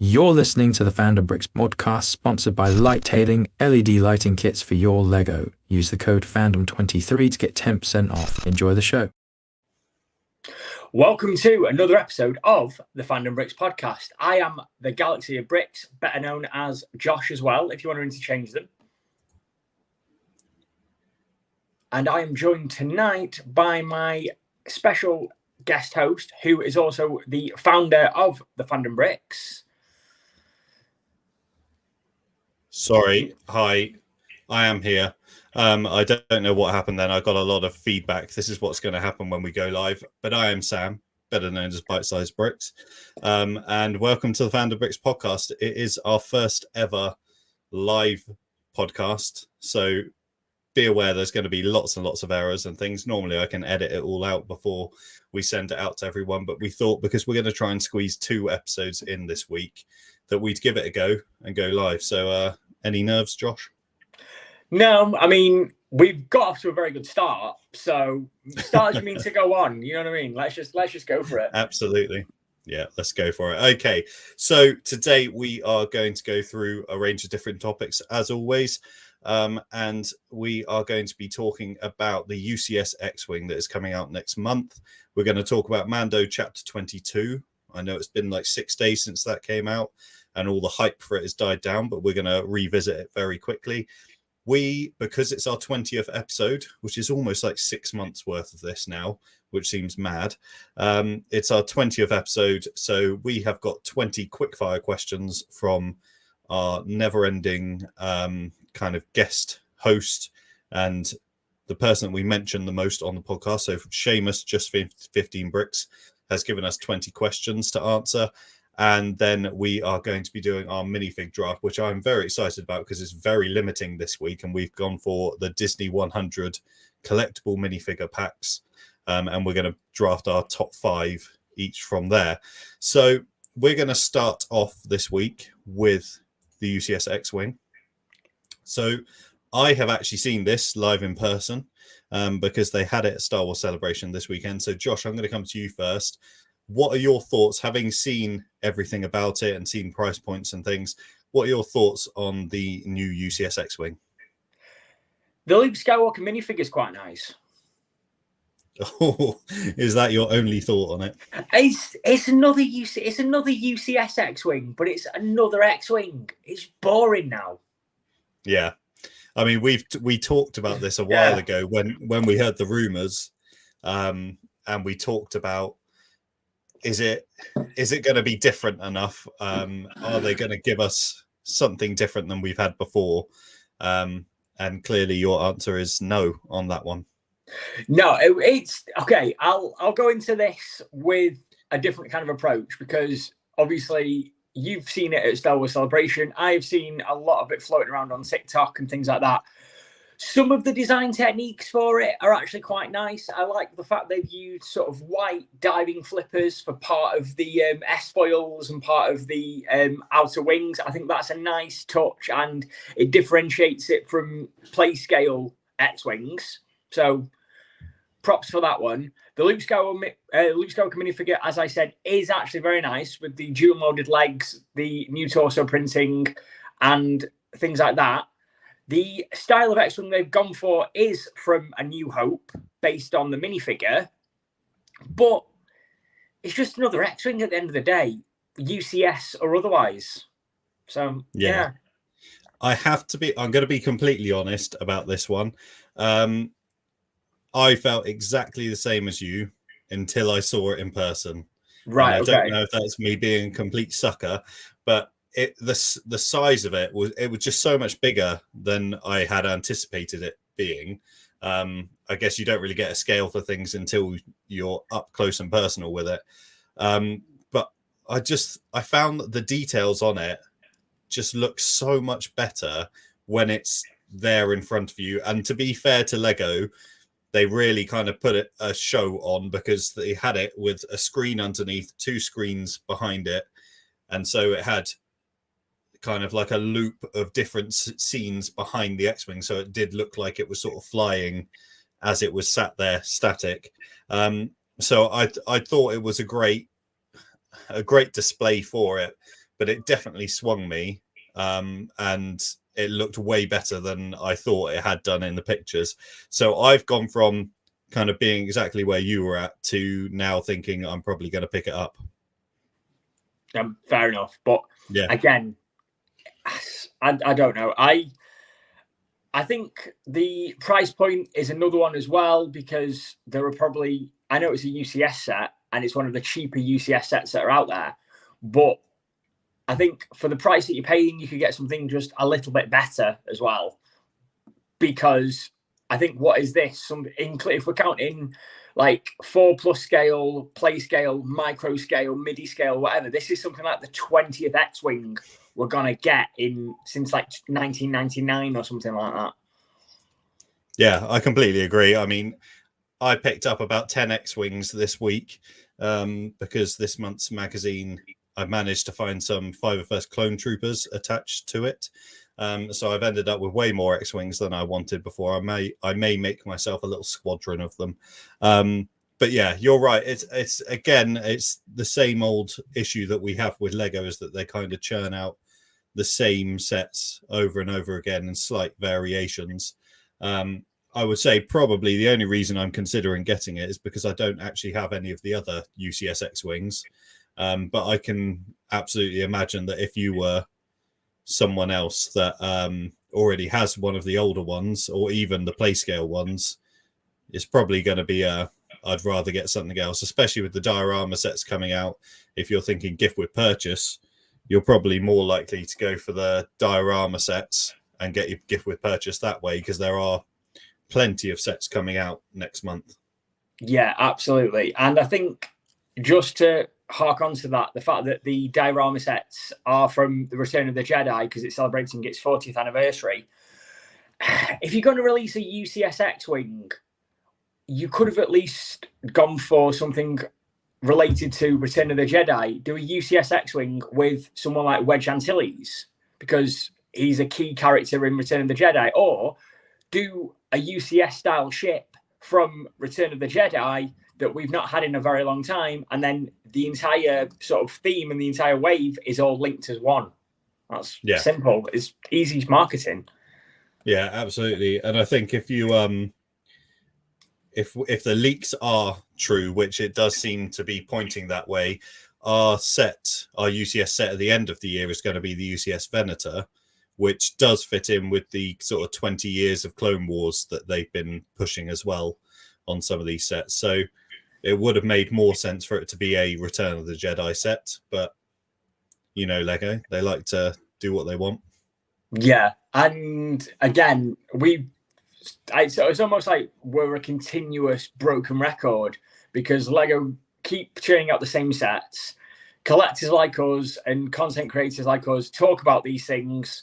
You're listening to the Fandom Bricks podcast, sponsored by Lighttailing LED lighting kits for your Lego. Use the code FANDOM23 to get 10% off. Enjoy the show. Welcome to another episode of the Fandom Bricks podcast. I am the Galaxy of Bricks, better known as Josh as well, if you want to interchange them. And I am joined tonight by my special guest host, who is also the founder of the Fandom Bricks. Sorry, hi, I am here. I don't know what happened then. I got a lot of feedback. This is what's going to happen when we go live. But I am Sam, better known as Bite Size Bricks. And welcome to the Fandom Bricks podcast. It is our first ever live podcast. So be aware there's going to be lots and lots of errors and things. Normally I can edit it all out before we send it out to everyone. But we thought because we're going to try and squeeze 2 episodes in this week that we'd give it a go and go live. So any nerves, Josh? No, I mean, we've got off to a very good start. So start mean to go on. You know what I mean? Let's just go for it. Absolutely. Yeah, let's go for it. Okay, so today we are going to go through a range of different topics as always. And we are going to be talking about the UCS X-Wing that is coming out next month. We're going to talk about Mando Chapter 22. I know it's been like 6 days since that came out and all the hype for it has died down, but we're going to revisit it very quickly. Because it's our 20th episode, which is almost like 6 months worth of this now, which seems mad. It's our 20th episode. So we have got 20 quickfire questions from our never-ending kind of guest host and the person that we mentioned the most on the podcast. So Seamus, just 15 bricks, has given us 20 questions to answer. And then we are going to be doing our minifig draft, which I'm very excited about because it's very limiting this week. And we've gone for the Disney100 collectible minifigure packs. And we're going to draft our top 5 each from there. So we're going to start off this week with the UCS X-Wing. So I have actually seen this live in person because they had it at Star Wars Celebration this weekend. So Josh, I'm going to come to you first. What are your thoughts, having seen everything about it and seen price points and things? What are your thoughts on the new UCS X-Wing? The Luke Skywalker minifig is quite nice. Oh, is that your only thought on it? It's another UCS X-Wing, but it's another X-Wing. It's boring now. Yeah. I mean, we talked about this a while ago when we heard the rumors, and we talked about, is it going to be different enough? Are they going to give us something different than we've had before? And clearly your answer is no on that one. No, it's okay. I'll go into this with a different kind of approach because obviously you've seen it at Star Wars Celebration. I've seen a lot of it floating around on TikTok and things like that. Some of the design techniques for it are actually quite nice. I like the fact they've used sort of white diving flippers for part of the S-foils and part of the outer wings. I think that's a nice touch and it differentiates it from play scale X-Wings. So props for that one. The Luke Skywalker minifigure, as I said, is actually very nice with the dual molded legs, the new torso printing and things like that. The style of X-Wing they've gone for is from A New Hope, based on the minifigure. But it's just another X-Wing at the end of the day, UCS or otherwise. So, yeah. I'm going to be completely honest about this one. I felt exactly the same as you until I saw it in person. Right, and I don't know if that's me being a complete sucker, but the size of it was just so much bigger than I had anticipated it being. I guess you don't really get a scale for things until you're up close and personal with it. But I found that the details on it just look so much better when it's there in front of you. And to be fair to Lego, they really kind of put a show on because they had it with a screen underneath, 2 screens behind it. And so it had kind of like a loop of different scenes behind the X-Wing. So it did look like it was sort of flying as it was sat there static. So I thought it was a great display for it. but it definitely swung me, and it looked way better than I thought it had done in the pictures. So I've gone from kind of being exactly where you were at to now thinking I'm probably going to pick it up. Fair enough, but yeah, again, I don't know. I think the price point is another one as well, because there are probably, I know it's a UCS set and it's one of the cheaper UCS sets that are out there, but I think for the price that you're paying, you could get something just a little bit better as well. Because I think, what is this? If we're counting like 4+ scale, play scale, micro scale, MIDI scale, whatever, this is something like the 20th X-Wing we're gonna get since like 1999 or something like that. Yeah, I completely agree. I mean, I picked up about 10 X-Wings this week, because this month's magazine, I managed to find some 501st Clone Troopers attached to it. So I've ended up with way more X-Wings than I wanted before. I may make myself a little squadron of them. But yeah, you're right. It's the same old issue that we have with Lego, is that they kind of churn out the same sets over and over again in slight variations. I would say probably the only reason I'm considering getting it is because I don't actually have any of the other UCS X-Wings. But I can absolutely imagine that if you were someone else that already has one of the older ones, or even the play scale ones, it's probably going to be I'd rather get something else, especially with the diorama sets coming out. If you're thinking gift with purchase, you're probably more likely to go for the diorama sets and get your gift with purchase that way, because there are plenty of sets coming out next month. Yeah, absolutely. And I think, just to hark on to that, the fact that the diorama sets are from the Return of the Jedi, because it's celebrating its 40th anniversary. If you're going to release a UCS X-Wing, you could have at least gone for something related to Return of the Jedi. Do a UCS X-Wing with someone like Wedge Antilles, because he's a key character in Return of the Jedi, or do a UCS style ship from Return of the Jedi that we've not had in a very long time, and then the entire sort of theme and the entire wave is all linked as one. That's simple. It's easy marketing. Yeah, absolutely. And I think if you if the leaks are true, which it does seem to be pointing that way, our UCS set at the end of the year is going to be the UCS Venator, which does fit in with the sort of 20 years of Clone Wars that they've been pushing as well on some of these sets. So it would have made more sense for it to be a Return of the Jedi set, but you know, Lego, they like to do what they want. Yeah, and again, it's almost like we're a continuous broken record, because Lego keep churning out the same sets. Collectors like us and content creators like us talk about these things,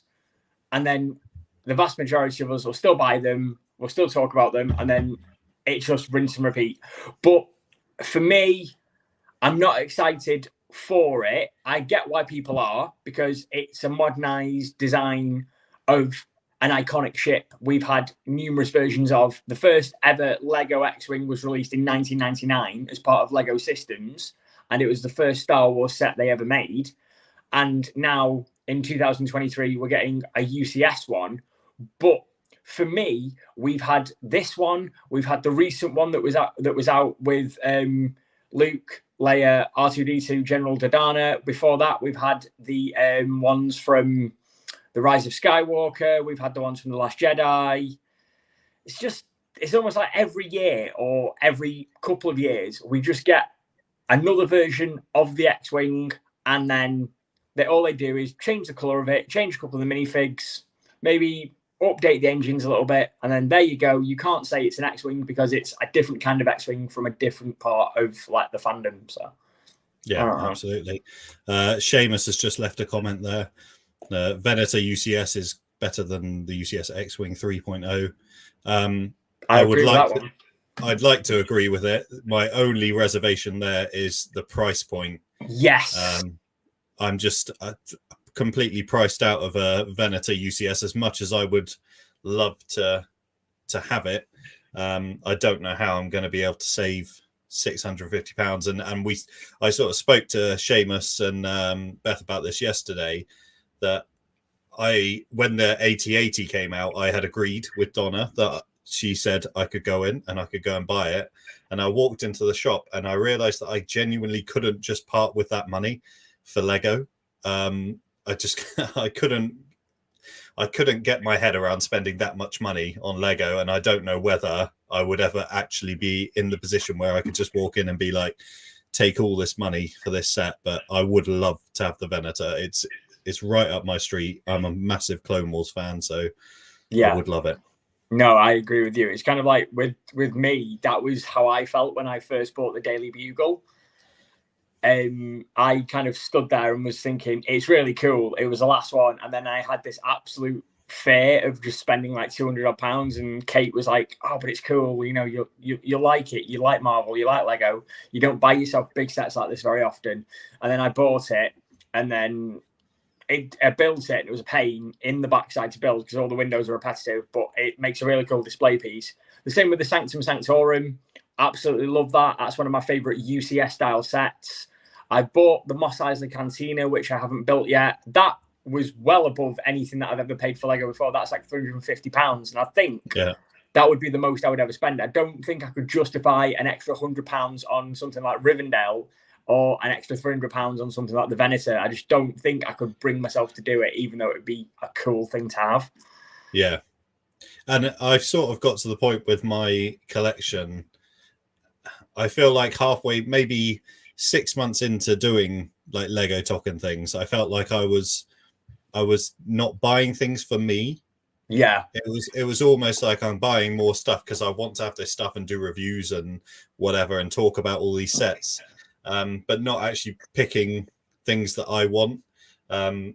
and then the vast majority of us will still buy them, we'll still talk about them, and then it's just rinse and repeat. But for me, I'm not excited for it. I get why people are, because it's a modernized design of an iconic ship we've had numerous versions of. The first ever Lego X-Wing was released in 1999 as part of Lego Systems, and it was the first Star Wars set they ever made. And now in 2023, we're getting a UCS one. But for me, we've had this one. We've had the recent one that was out with Luke, Leia, R2-D2, General Dodana. Before that, we've had the ones from The Rise of Skywalker. We've had the ones from The Last Jedi. It's almost like every year or every couple of years, we just get another version of the X-Wing, and then all they do is change the color of it, change a couple of the minifigs, maybe update the engines a little bit, and then there you go. You can't say it's an X-Wing because it's a different kind of X-Wing from a different part of like the fandom. So yeah, absolutely. Seamus has just left a comment there. Venator UCS is better than the UCS X-Wing 3.0. I'd like to agree with it. My only reservation there is the price point. Yes. I'm just completely priced out of a Venator UCS, as much as I would love to have it. I don't know how I'm going to be able to £650, and I sort of spoke to Seamus and Beth about this yesterday, that when the 8080 came out, I had agreed with Donna that she said I could go in and I could go and buy it, and I walked into the shop and I realized that I genuinely couldn't just part with that money for Lego. I couldn't get my head around spending that much money on Lego, and I don't know whether I would ever actually be in the position where I could just walk in and be like, take all this money for this set. But I would love to have the Venator. It's right up my street. I'm a massive Clone Wars fan, so yeah, I would love it. No, I agree with you. It's kind of like with me, that was how I felt when I first bought the Daily Bugle. I kind of stood there and was thinking, it's really cool. It was the last one. And then I had this absolute fear of just spending like £200. And Kate was like, oh, but it's cool. You know, you like it. You like Marvel. You like Lego. You don't buy yourself big sets like this very often. And then I bought it, and then I built it. And it was a pain in the backside to build because all the windows are repetitive, but it makes a really cool display piece. The same with the Sanctum Sanctorum. Absolutely love that. That's one of my favorite UCS style sets. I bought the Mos Eisley Cantina, which I haven't built yet. That was well above anything that I've ever paid for Lego before. That's like £350. And I think that would be the most I would ever spend. I don't think I could justify an extra £100 on something like Rivendell or an extra £300 on something like the Venator. I just don't think I could bring myself to do it, even though it would be a cool thing to have. Yeah. And I've sort of got to the point with my collection. I feel like halfway, maybe 6 months into doing like Lego Talking things, I felt like I was not buying things for me. Yeah, it was almost like I'm buying more stuff because I want to have this stuff and do reviews and whatever and talk about all these sets, but not actually picking things that I want.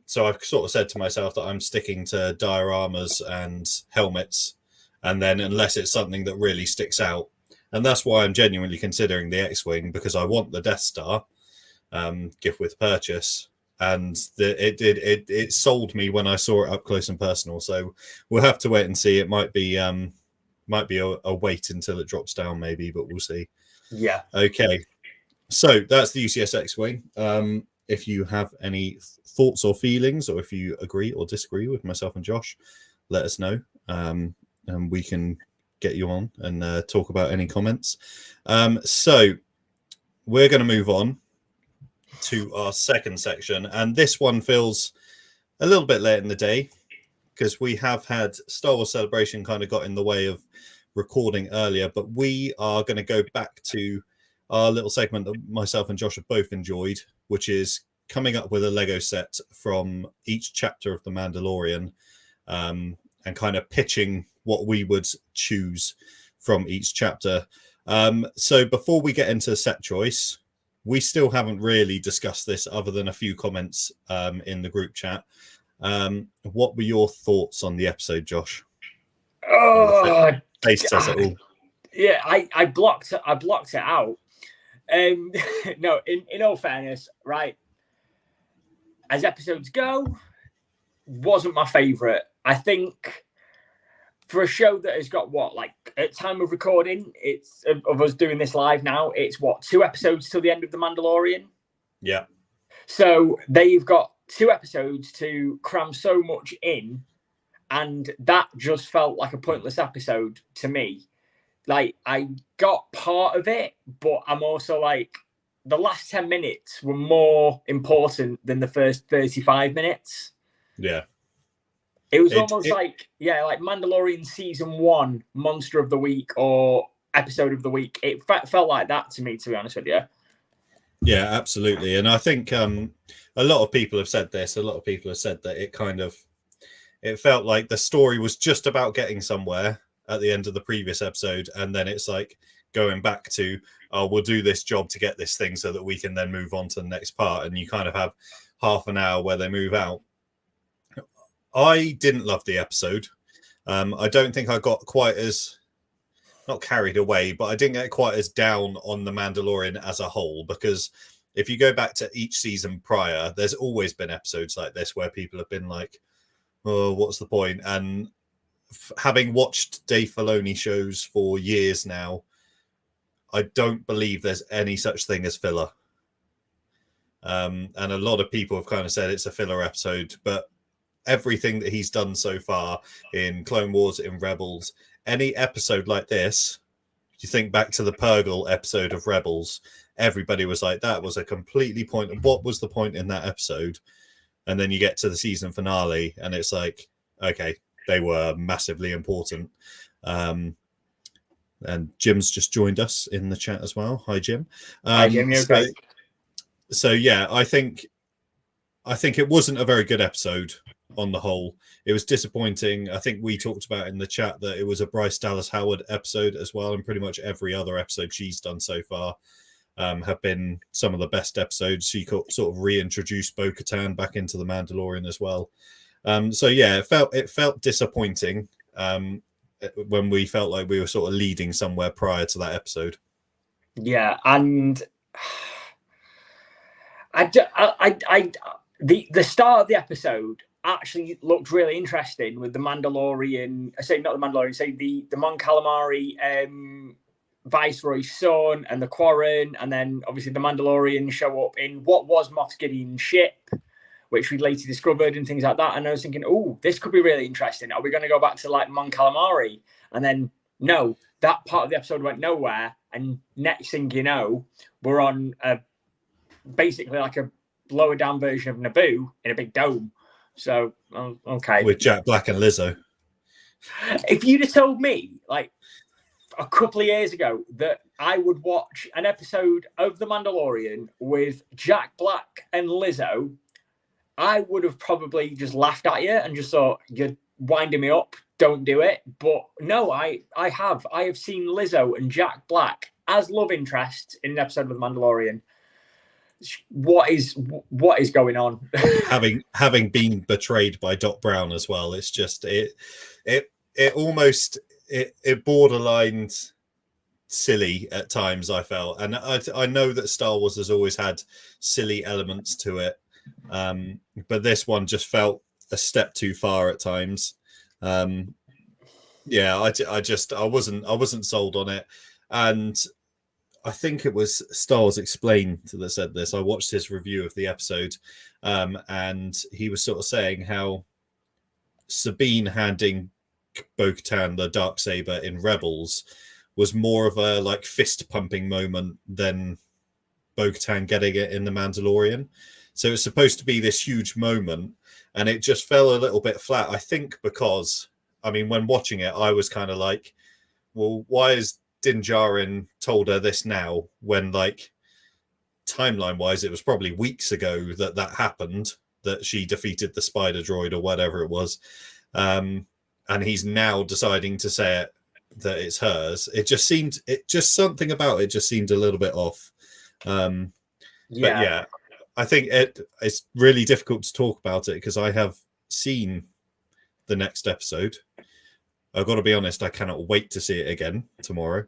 So I've sort of said to myself that I'm sticking to dioramas and helmets, and then unless it's something that really sticks out. And that's why I'm genuinely considering the X-Wing, because I want the Death Star gift with purchase. And it sold me when I saw it up close and personal. So we'll have to wait and see. It might be a wait until it drops down, maybe, but we'll see. Yeah. Okay. So that's the UCS X-Wing. If you have any thoughts or feelings, or if you agree or disagree with myself and Josh, let us know, and we can get you on and talk about any comments. So we're going to move on to our second section, and this one feels a little bit late in the day because we have had Star Wars Celebration kind of got in the way of recording earlier, but we are going to go back to our little segment that myself and Josh have both enjoyed, which is coming up with a Lego set from each chapter of The Mandalorian, and kind of pitching what we would choose from each chapter. So before we get into set choice, we still haven't really discussed this other than a few comments in the group chat. What were your thoughts on the episode, Josh? Oh, Taste says it all. Yeah, I blocked it out. No, in all fairness, right, as episodes go, wasn't my favorite. I think for a show that has got at time of recording, it's of us doing this live now, it's 2 episodes till the end of The Mandalorian. Yeah. So they've got 2 episodes to cram so much in, and that just felt like a pointless episode to me. Like, I got part of it, but I'm also like, the last 10 minutes were more important than the first 35 minutes. Yeah. It was almost like Mandalorian season 1, monster of the week or episode of the week. It felt like that to me, to be honest with you. Yeah, absolutely. And I think a lot of people have said this. A lot of people have said that it felt like the story was just about getting somewhere at the end of the previous episode. And then it's like going back to, oh, we'll do this job to get this thing so that we can then move on to the next part. And you kind of have half an hour where they move out. I didn't love the episode. I don't think I got quite as, not carried away, but I didn't get quite as down on The Mandalorian as a whole, because if you go back to each season prior, there's always been episodes like this where people have been like, oh, what's the point? And having watched Dave Filoni shows for years now, I don't believe there's any such thing as filler. And a lot of people have kind of said it's a filler episode, but everything that he's done so far in Clone Wars, in Rebels, any episode like this, you think back to the Purgle episode of Rebels, everybody was like, that was a completely point. What was the point in that episode? And then you get to the season finale and it's like, okay, they were massively important. And Jim's just joined us in the chat as well. Hi, Jim. Hi, Jim. You're great. So yeah, I think it wasn't a very good episode on the whole. It was disappointing. I think we talked about in the chat that it was a Bryce Dallas Howard episode as well, and pretty much every other episode she's done so far have been some of the best episodes. She sort of reintroduced Bo-Katan back into the Mandalorian as well. So yeah, it felt disappointing when we felt like we were sort of leading somewhere prior to that episode. Yeah, and the start of the episode actually looked really interesting with the Mandalorian. I say not the Mandalorian. Say the Mon Calamari Viceroy's son and the Quarren, and then obviously the Mandalorian show up in what was Moff Gideon's ship, which we later discovered and things like that. And I was thinking, oh, this could be really interesting. Are we going to go back to like Mon Calamari? And then no, that part of the episode went nowhere. And next thing you know, we're on basically like a lower down version of Naboo in a big dome. So okay, with Jack Black and Lizzo. If you'd have told me like a couple of years ago that I would watch an episode of The Mandalorian with Jack Black and Lizzo, I would have probably just laughed at you and just thought, you're winding me up, don't do it. But no, I have seen Lizzo and Jack Black as love interests in an episode of The Mandalorian. What is going on? having been betrayed by Doc Brown as well, it's just it almost borderlined silly at times, I felt. And I know that Star Wars has always had silly elements to it, but this one just felt a step too far at times. Yeah, I wasn't sold on it. And I think it was Star Wars Explained that said this. I watched his review of the episode, and he was sort of saying how Sabine handing Bo-Katan the Darksaber in Rebels was more of a like fist pumping moment than Bo-Katan getting it in The Mandalorian. So it's supposed to be this huge moment, and it just fell a little bit flat. I think because, I mean, when watching it, I was kind of like, well, why is Din Djarin told her this now when, like, timeline wise, it was probably weeks ago that happened, that she defeated the spider droid or whatever it was. And he's now deciding to say it, that it's hers. Something about it just seemed a little bit off. But yeah, I think it's really difficult to talk about it because I have seen the next episode. I've got to be honest, I cannot wait to see it again tomorrow.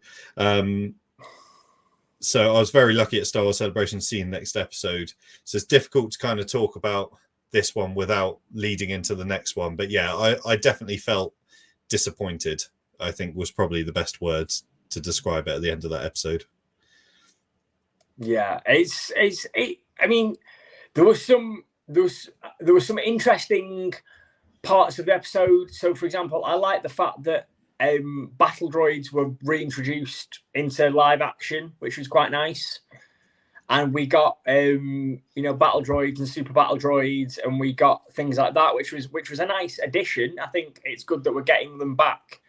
So I was very lucky at Star Wars Celebration seeing the next episode. So it's difficult to kind of talk about this one without leading into the next one. But yeah, I definitely felt disappointed, I think was probably the best words to describe it at the end of that episode. Yeah, I mean, there was some interesting parts of the episode. So, for example, I like the fact that battle droids were reintroduced into live action, which was quite nice. And we got battle droids and super battle droids, and we got things like that, which was a nice addition. I think it's good that we're getting them back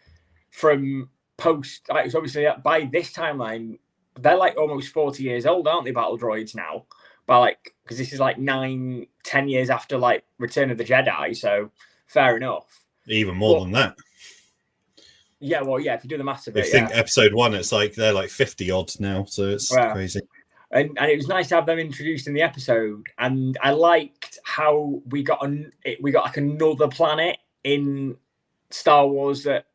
from post. Like, so obviously, by this timeline, they're like almost 40 years old, aren't they? Battle droids now, because this is like 9-10 years after like Return of the Jedi. So fair enough. Even more than that. Yeah, well, yeah. If you do the maths of it, I think episode 1, it's like they're like 50 odd now, so it's crazy. And it was nice to have them introduced in the episode, and I liked how we got like another planet in Star Wars that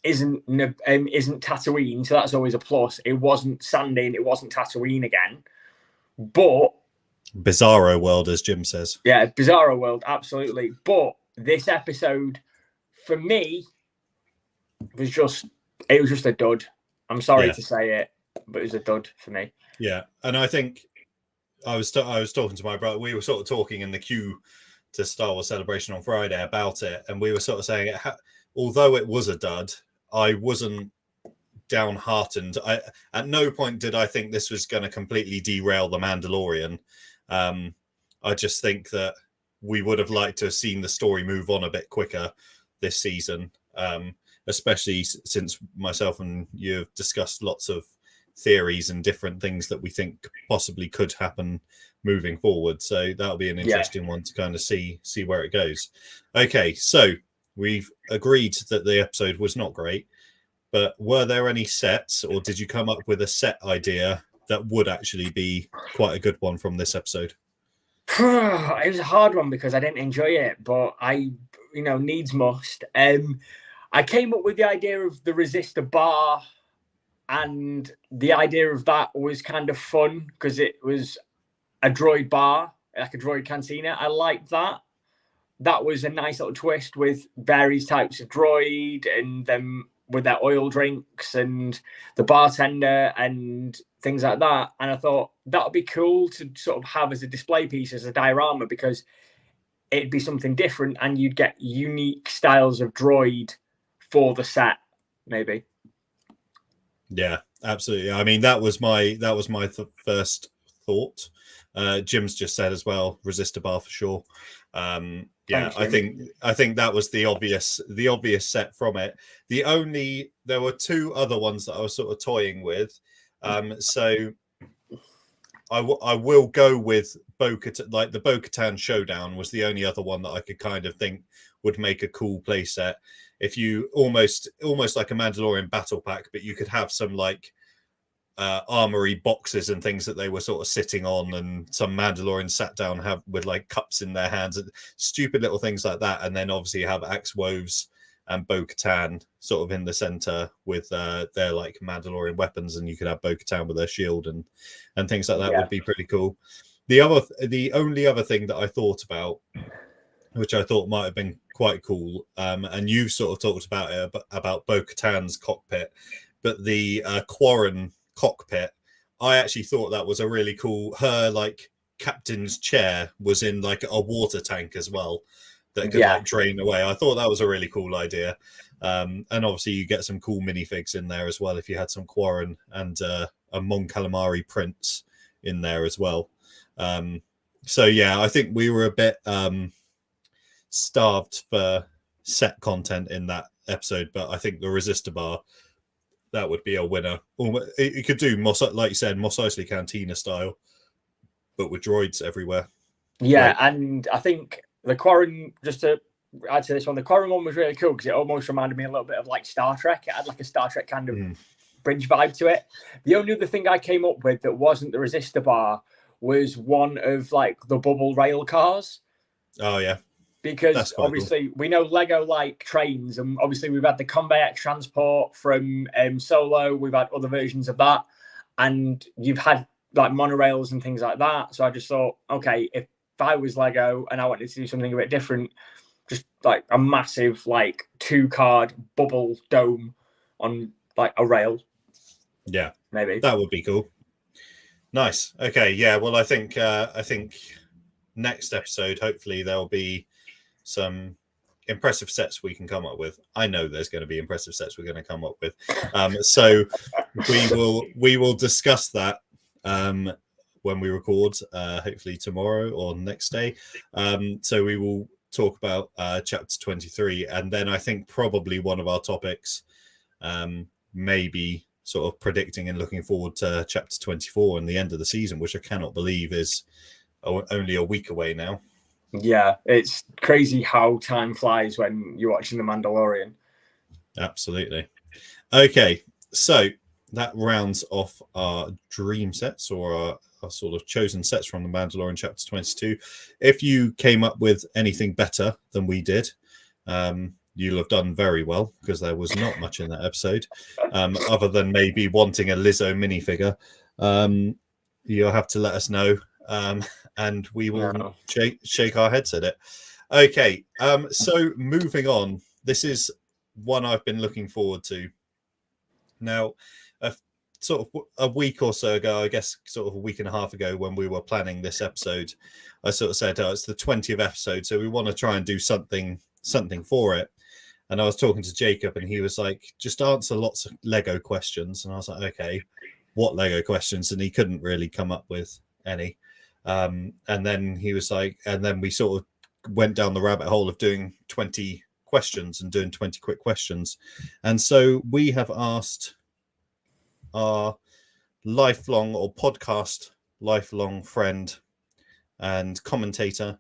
isn't Tatooine, so that's always a plus. It wasn't Sanding, it wasn't Tatooine again, but Bizarro world, as Jim says. Yeah, Bizarro world, absolutely. But this episode, for me, was just a dud. I'm sorry to say it. but it was a dud for me. Yeah, and I think I was talking to my brother. We were sort of talking in the queue to Star Wars Celebration on Friday about it, and we were sort of saying, although it was a dud, I wasn't downhearted. At no point did I think this was going to completely derail the Mandalorian. I just think that we would have liked to have seen the story move on a bit quicker this season, especially since myself and you have discussed lots of theories and different things that we think possibly could happen moving forward. So that'll be an interesting one to kind of see where it goes. Okay, so we've agreed that the episode was not great, but were there any sets, or did you come up with a set idea that would actually be quite a good one from this episode? It was a hard one because I didn't enjoy it, but needs must. I came up with the idea of the resistor bar, and the idea of that was kind of fun because it was a droid bar, like a droid cantina. I liked that. That was a nice little twist with various types of droid and them with their oil drinks and the bartender and things like that. And I thought that would be cool to sort of have as a display piece, as a diorama, because it'd be something different and you'd get unique styles of droid for the set, maybe. Yeah, absolutely. I mean, that was my first thought. Jim's just said as well, resistor bar for sure. Yeah, I think that was the obvious set from it. There were two other ones that I was sort of toying with. So I will go with Bo-Katan. Like the Bo-Katan showdown was the only other one that I could kind of think would make a cool play set. If you almost like a Mandalorian battle pack, but you could have some like armory boxes and things that they were sort of sitting on, and some Mandalorians sat down with like cups in their hands and stupid little things like that. And then obviously you have Axe Woves and Bo-Katan sort of in the center with their like Mandalorian weapons, and you could have Bo-Katan with her shield and things like that. Would be pretty cool. The only other thing that I thought about, which I thought might have been quite cool, and you've sort of talked about it, about Bo-Katan's cockpit, but the Quarren cockpit, I actually thought that was a really cool. Her like captain's chair was in like a water tank as well that could like drain away. I thought that was a really cool idea, and obviously you get some cool minifigs in there as well if you had some Quarren and a Mon Calamari prince in there as well. So yeah, I think we were a bit starved for set content in that episode, but I think the resistor bar, that would be a winner. You could do, like you said, Mos Eisley Cantina style, but with droids everywhere. Yeah, right. And I think the Quarren, just to add to this one, the Quarren one was really cool because it almost reminded me a little bit of like Star Trek. It had like a Star Trek kind of bridge vibe to it. The only other thing I came up with that wasn't the resistor bar was one of like the bubble rail cars. Oh, yeah. Because obviously we know Lego like trains, and obviously we've had the Convey X transport from Solo. We've had other versions of that, and you've had like monorails and things like that. So I just thought, okay, if I was Lego and I wanted to do something a bit different, just like a massive like 2-card bubble dome on like a rail. Yeah, maybe that would be cool. Nice. Okay. Yeah. Well, I think next episode, hopefully there'll be some impressive sets we can come up with. I know there's going to be impressive sets we're going to come up with. So we will discuss that when we record, hopefully tomorrow or next day. So we will talk about chapter 23, and then I think probably one of our topics maybe sort of predicting and looking forward to chapter 24 and the end of the season, which I cannot believe is only a week away now. Yeah, it's crazy how time flies when you're watching The Mandalorian. Absolutely. Okay, so that rounds off our dream sets, or our sort of chosen sets from The Mandalorian Chapter 22. If you came up with anything better than we did, you'll have done very well, because there was not much in that episode, other than maybe wanting a Lizzo minifigure. You'll have to let us know. And we will shake our heads at it. Okay, so moving on. This is one I've been looking forward to. Now, sort of a week or so ago, I guess sort of a week and a half ago, when we were planning this episode, I sort of said, it's the 20th episode, so we want to try and do something for it. And I was talking to Jacob, and he was like, just answer lots of Lego questions. And I was like, okay, what Lego questions? And he couldn't really come up with any. And then he was like, and then we sort of went down the rabbit hole of doing 20 questions and doing 20 quick questions. And so we have asked our lifelong or podcast lifelong friend and commentator,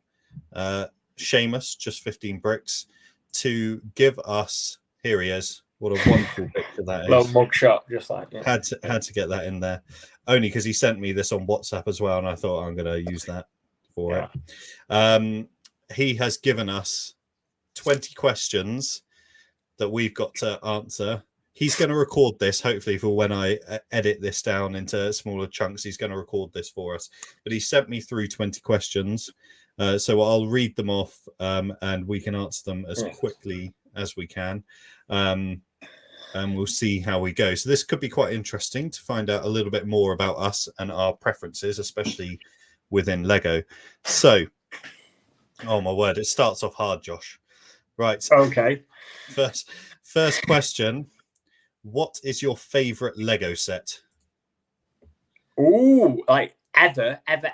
Seamus, just 15 bricks, to give us, here he is, what a wonderful picture that is. Little mugshot, just like, yeah. Had to get that in there, only because he sent me this on WhatsApp as well, and I thought I'm going to use that for it. He has given us 20 questions that we've got to answer. He's going to record this, hopefully, for when I edit this down into smaller chunks. He's going to record this for us. But he sent me through 20 questions. So I'll read them off, and we can answer them as quickly as we can. And we'll see how we go. So this could be quite interesting to find out a little bit more about us and our preferences, especially within Lego. So, oh my word, it starts off hard, Josh. Right. Okay. First question. What is your favorite Lego set? Ooh, like ever. Ever.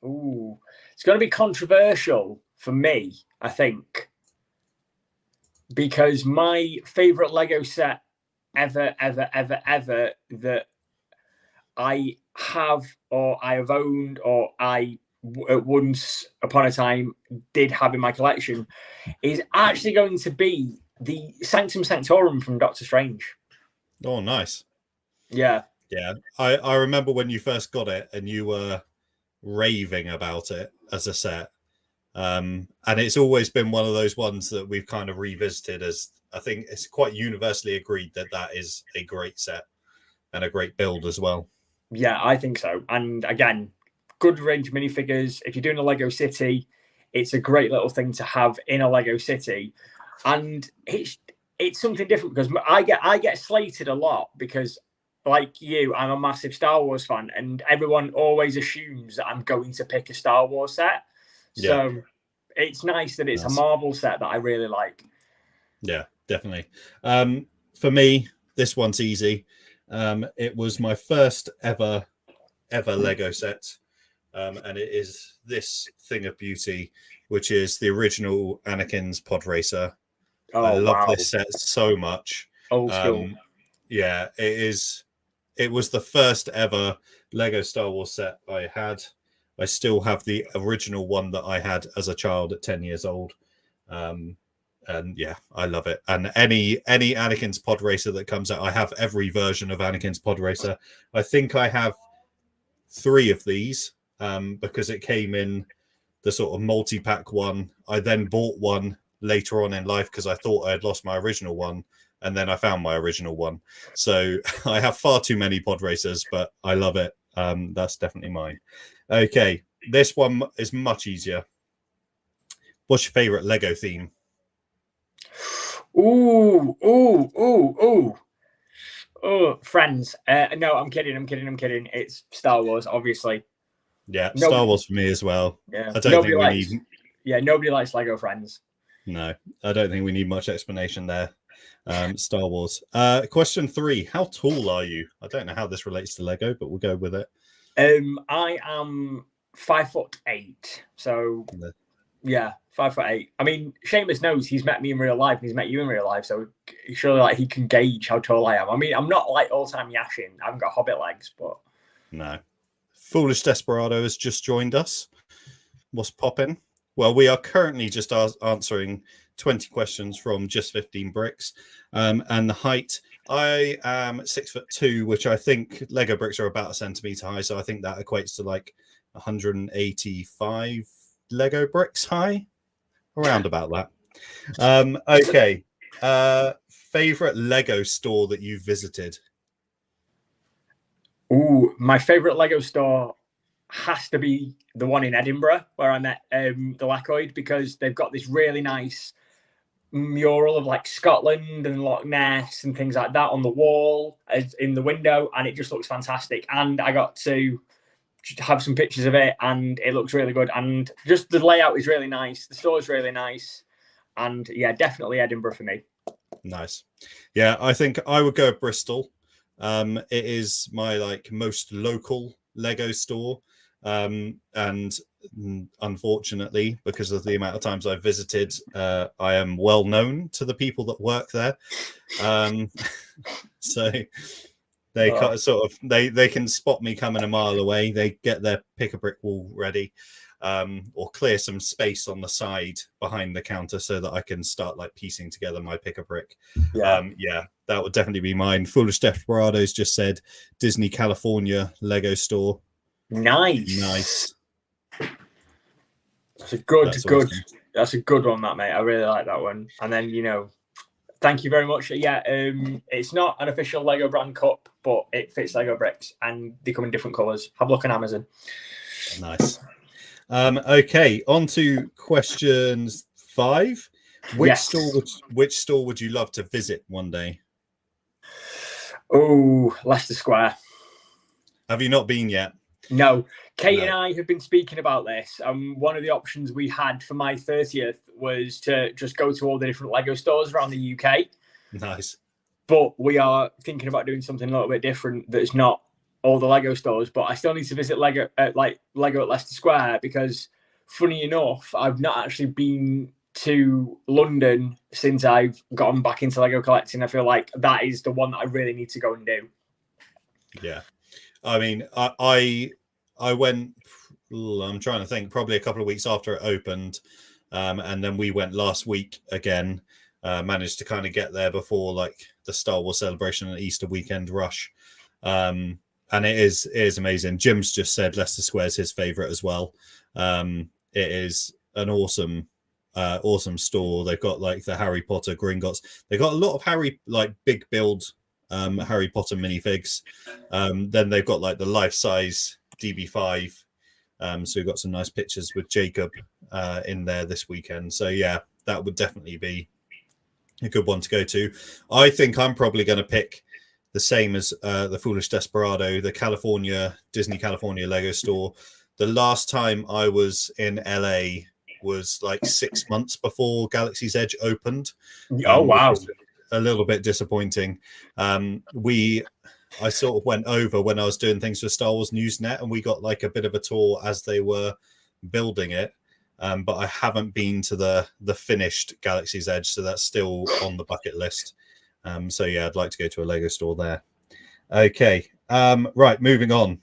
Ooh, it's going to be controversial for me, I think, because my favorite Lego set ever that I have, or I have owned, or I once upon a time did have in my collection is actually going to be the Sanctum Sanctorum from Doctor Strange. Oh, nice. Yeah. I remember when you first got it and you were raving about it as a set. And it's always been one of those ones that we've kind of revisited, as I think it's quite universally agreed that is a great set and a great build as well. Yeah, I think so. And again, good range of minifigures. If you're doing a Lego city, it's a great little thing to have in a Lego city. And it's something different, because I get slated a lot because, like you, I'm a massive Star Wars fan, and everyone always assumes that I'm going to pick a Star Wars set. Yeah. So it's nice that it's a Marvel set that I really like. Yeah, definitely. For me, this one's easy. It was my first ever Lego set. And it is this thing of beauty, which is the original Anakin's pod racer. Oh, I love this set so much. Old school. Yeah, it is. It was the first ever Lego Star Wars set I had. I still have the original one that I had as a child at 10 years old. And yeah, I love it. And any Anakin's pod racer that comes out, I have every version of Anakin's pod racer. I think I have 3 of these. Because it came in the sort of multi-pack one. I then bought one later on in life because I thought I had lost my original one, and then I found my original one. So I have far too many pod racers, but I love it. That's definitely mine. Okay, this one is much easier. What's your favorite Lego theme? Ooh. Oh, Friends. No, I'm kidding. It's Star Wars, obviously. Yeah, Star Wars for me as well. Yeah, I don't think we need. Yeah, nobody likes Lego Friends. No, I don't think we need much explanation there. Star Wars. Question 3: how tall are you? I don't know how this relates to Lego, but we'll go with it. I am 5'8". So yeah, 5'8". I mean, Seamus knows he's met me in real life, and he's met you in real life, so surely like he can gauge how tall I am. I mean, I'm not like all-time Yashin. I haven't got hobbit legs, but no. Foolish Desperado has just joined us. What's popping? Well, we are currently just answering 20 questions from just 15 bricks. And the height, I am 6'2", which I think Lego bricks are about a centimeter high. So I think that equates to like 185 Lego bricks high, around about that. Okay. Favorite Lego store that you've visited? Ooh, my favorite Lego store has to be the one in Edinburgh where I met the Lacoid, because they've got this really nice mural of like Scotland and Loch Ness and things like that on the wall as in the window, and it just looks fantastic. And I got to have some pictures of it, and it looks really good. And just the layout is really nice. The store is really nice, and yeah, definitely Edinburgh for me. Nice. Yeah, I think I would go Bristol. It is my like most local Lego store. And unfortunately, because of the amount of times I've visited, I am well known to the people that work there. So they they can spot me coming a mile away. They get their pick a brick wall ready, or clear some space on the side behind the counter so that I can start like piecing together my pick a brick. Yeah, that would definitely be mine. Foolish Desperados just said Disney California Lego store. Nice. That's a good. Awesome. That's a good one, that mate. I really like that one. And then thank you very much. Yeah, it's not an official Lego brand cup, but it fits Lego bricks, and they come in different colours. Have a look on Amazon. Nice. Okay, on to questions 5. Which store would you love to visit one day? Oh, Leicester Square. Have you not been yet? No. Kate and I have been speaking about this. One of the options we had for my 30th was to just go to all the different Lego stores around the UK. Nice. But we are thinking about doing something a little bit different that's not all the Lego stores. But I still need to visit Lego at Leicester Square, because funny enough, I've not actually been to London since I've gotten back into Lego collecting. I feel like that is the one that I really need to go and do. Yeah. I mean, I went, I'm trying to think, probably a couple of weeks after it opened. And then we went last week again, managed to kind of get there before like the Star Wars celebration and Easter weekend rush. And it is amazing. Jim's just said Leicester Square is his favorite as well. It is an awesome store. They've got like the Harry Potter Gringotts. They've got a lot of big build Harry Potter minifigs. Then they've got like the life-size DB5. So we've got some nice pictures with Jacob in there this weekend. So yeah, that would definitely be a good one to go to. I think I'm probably going to pick the same as the Foolish Desperado, the Disney California Lego store. The last time I was in LA was like 6 months before Galaxy's Edge opened. Oh, wow. A little bit disappointing. I sort of went over when I was doing things for Star Wars Newsnet, and we got like a bit of a tour as they were building it. But I haven't been to the finished Galaxy's Edge, so that's still on the bucket list. So yeah, I'd like to go to a Lego store there. Okay, right, moving on.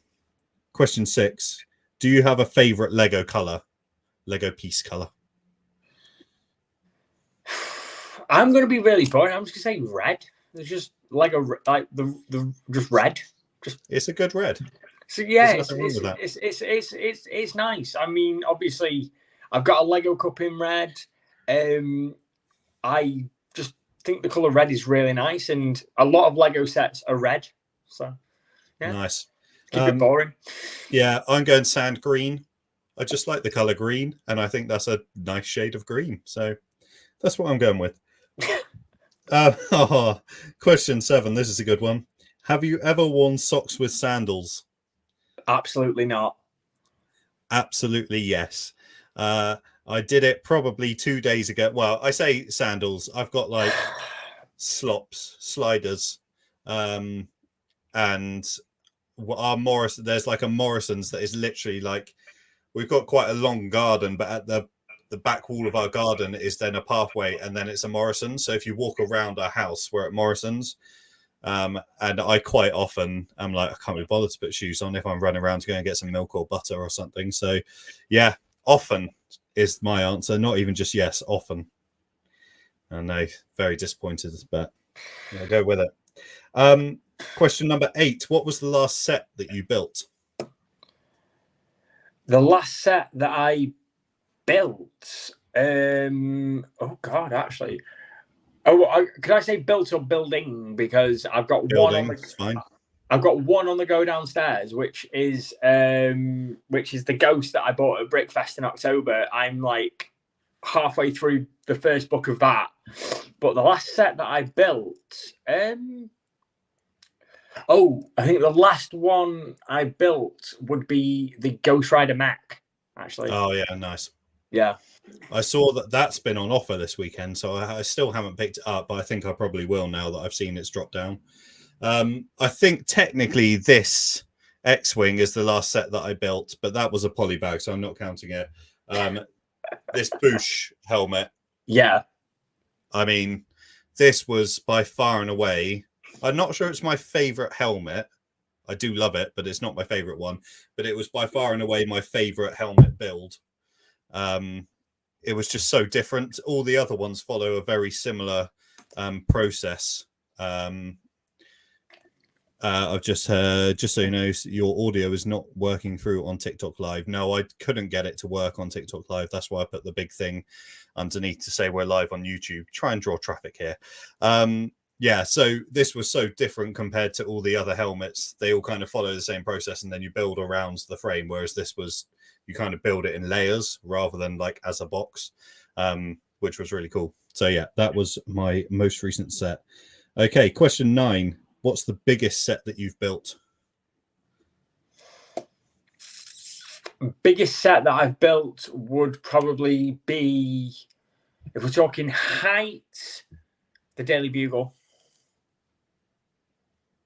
Question 6: do you have a favorite Lego piece color? I'm going to be really boring. I'm just going to say red. It's just Lego, like the just red. It's a good red. So yeah, it's nice. I mean, obviously, I've got a Lego cup in red. I just think the color red is really nice, and a lot of Lego sets are red. So yeah, nice. Keep it boring. Yeah, I'm going sand green. I just like the color green, and I think that's a nice shade of green. So that's what I'm going with. Question 7. This is a good one. Have you ever worn socks with sandals? Absolutely not. Absolutely yes. I did it probably 2 days ago. Well, I say sandals. I've got like sliders, and our Morrison. There's like a Morrison's that is literally like, we've got quite a long garden, but at the back wall of our garden is then a pathway, and then it's a Morrison. So if you walk around our house, we're at Morrison's. And I quite often am like, I can't be bothered to put shoes on if I'm running around to go and get some milk or butter or something. So yeah, often is my answer. Not even just yes, often. I know, very disappointed, but I'll go with it. Question number 8. What was the last set that you built? The last set that I built, oh god, actually, could I say built or building? Because I've got building, one. It's fine. I've got one on the go downstairs, which is the ghost that I bought at Brickfest in October. I'm like halfway through the first book of that, But the last set that I built, I think the last one I built would be the Ghost Rider mech, actually. Oh, yeah, nice. Yeah. I saw that that's been on offer this weekend, so I still haven't picked it up, but I think I probably will now that I've seen it's dropped down. I think technically this X-Wing is the last set that I built, but that was a polybag, so I'm not counting it. This Boosh helmet. Yeah. I mean, this was by far and away. I'm not sure it's my favorite helmet. I do love it, but it's not my favorite one. But it was by far and away my favorite helmet build. It was just so different. All the other ones follow a very similar process. I've just heard, just so you know, your audio is not working through on TikTok Live. No, I couldn't get it to work on TikTok Live. That's why I put the big thing underneath to say we're live on YouTube. Try and draw traffic here. Yeah, so this was so different compared to all the other helmets. They all kind of follow the same process, and then you build around the frame, whereas this was, you kind of build it in layers rather than like as a box, which was really cool. So yeah, that was my most recent set. Okay, question 9. What's the biggest set that you've built? Biggest set that I've built would probably be, if we're talking height, the Daily Bugle.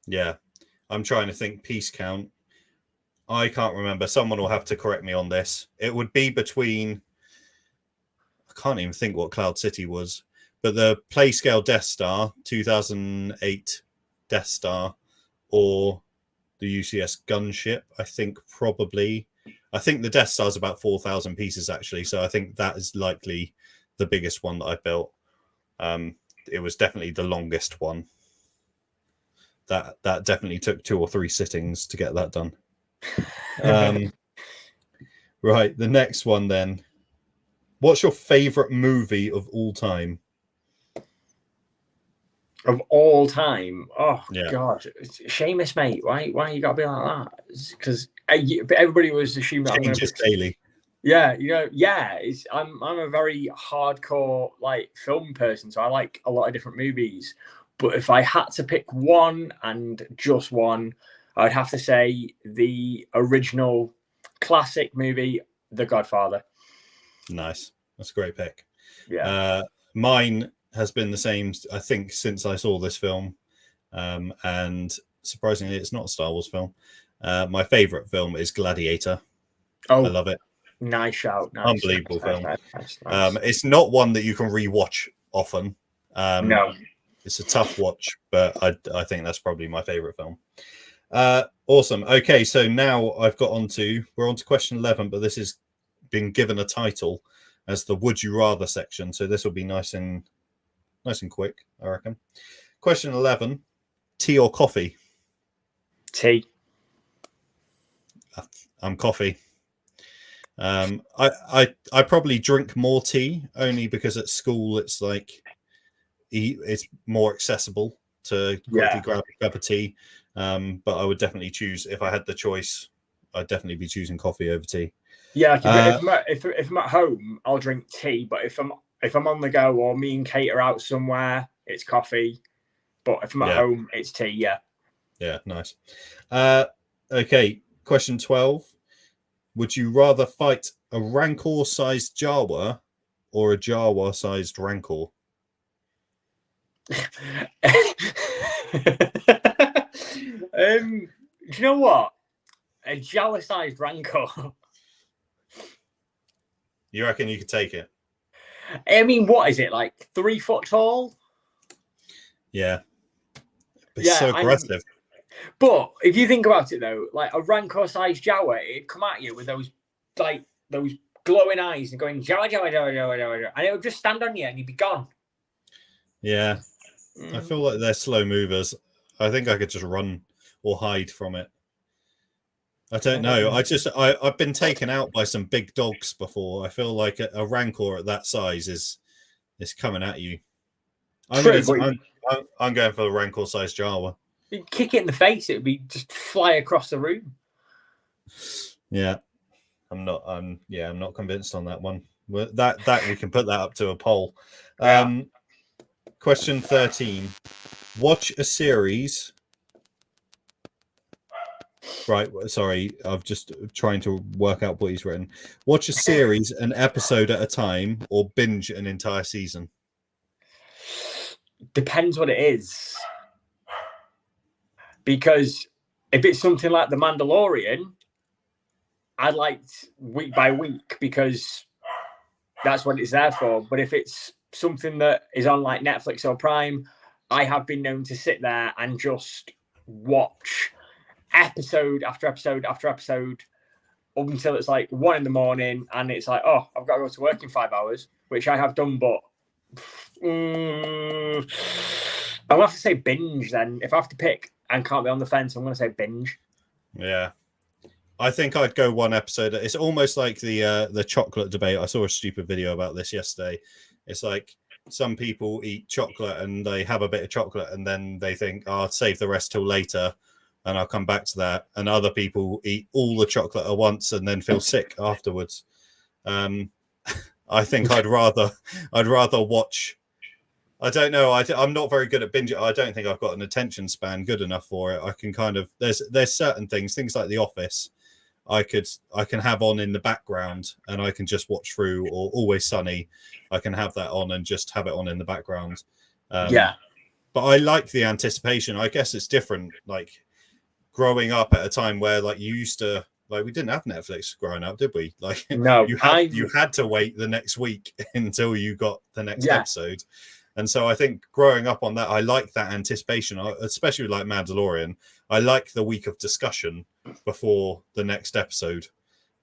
Yeah, I'm trying to think piece count. I can't remember. Someone will have to correct me on this. It would be between, I can't even think what Cloud City was, but the Playscale Death Star, 2008 Death Star, or the UCS gunship. I think the Death Star is about 4,000 pieces actually, so I think that is likely the biggest one that I built. It was definitely the longest one. That definitely took 2 or 3 sittings to get that done. Right, the next one then. What's your favorite movie of all time? Of all time? Oh, yeah. God. Seamus, mate. Why you got to be like that? Because everybody was assuming that Changes daily. Yeah, I'm a very hardcore like film person, so I like a lot of different movies. But if I had to pick one and just one, I'd have to say the original classic movie, The Godfather. Nice. That's a great pick. Yeah. Mine has been the same, I think, since I saw this film. And surprisingly, it's not a Star Wars film. My favorite film is Gladiator. Oh, I love it. Nice shout. Nice, unbelievable film. Nice. It's not one that you can rewatch often. No. It's a tough watch, but I think that's probably my favorite film. Awesome. Okay, so now we're on to question 11, but this has been given a title as the Would You Rather section, so this will be nice and quick, I reckon. Question 11: tea or coffee? Tea. I'm coffee. I probably drink more tea only because at school it's like it's more accessible to quickly grab a cup of tea. But I would definitely choose, if I had the choice, I'd definitely be choosing coffee over tea. Yeah, if I'm at home, I'll drink tea. But if I'm on the go or me and Kate are out somewhere, it's coffee. But if I'm at home, it's tea. Yeah. Yeah, nice. Okay, question 12. Would you rather fight a Rancor-sized Jawa or a Jawa-sized Rancor? Do you know what? A Jawa-sized Rancor. You reckon you could take it? I mean, what is it, like 3 foot tall? Yeah. It's so aggressive. But if you think about it, though, like a Rancor-sized Jawa, it'd come at you with those glowing eyes and going Jawa, Jawa, Jawa, Jawa, Jawa, and it would just stand on you and you'd be gone. Yeah. I feel like they're slow movers. I think I could just run or hide from it. I don't know. I've been taken out by some big dogs before. I feel like a Rancor at that size is coming at you. I'm going for the Rancor-sized Jawa. You'd kick it in the face, it would be just fly across the room. Yeah. I'm not convinced on that one. That we can put that up to a poll. Question 13. Watch a series. Right, sorry, I'm just trying to work out what he's written. Watch a series an episode at a time or binge an entire season. Depends what it is. Because if it's something like The Mandalorian, I liked week by week because that's what it's there for. But if it's something that is on like Netflix or Prime, I have been known to sit there and just watch episode after episode after episode up until it's like 1 a.m. and it's like, oh, I've got to go to work in 5 hours, which I have done. But I'll have to say binge then. If I have to pick and can't be on the fence, I'm going to say binge. Yeah. I think I'd go one episode. It's almost like the chocolate debate. I saw a stupid video about this yesterday. It's like some people eat chocolate and they have a bit of chocolate and then they think, oh, I'll save the rest till later and I'll come back to that. And other people eat all the chocolate at once and then feel sick afterwards. I think I'd rather watch. I don't know. I'm not very good at binging. I don't think I've got an attention span good enough for it. I can kind of there's certain things like The Office. I can have on in the background and I can just watch through, or Always Sunny. I can have that on and just have it on in the background. Yeah. But I like the anticipation. I guess it's different. Like growing up at a time where like you used to, like we didn't have Netflix growing up, did we? Like no, you had to wait the next week until you got the next episode. And so I think growing up on that, I like that anticipation, especially like Mandalorian. I like the week of discussion before the next episode.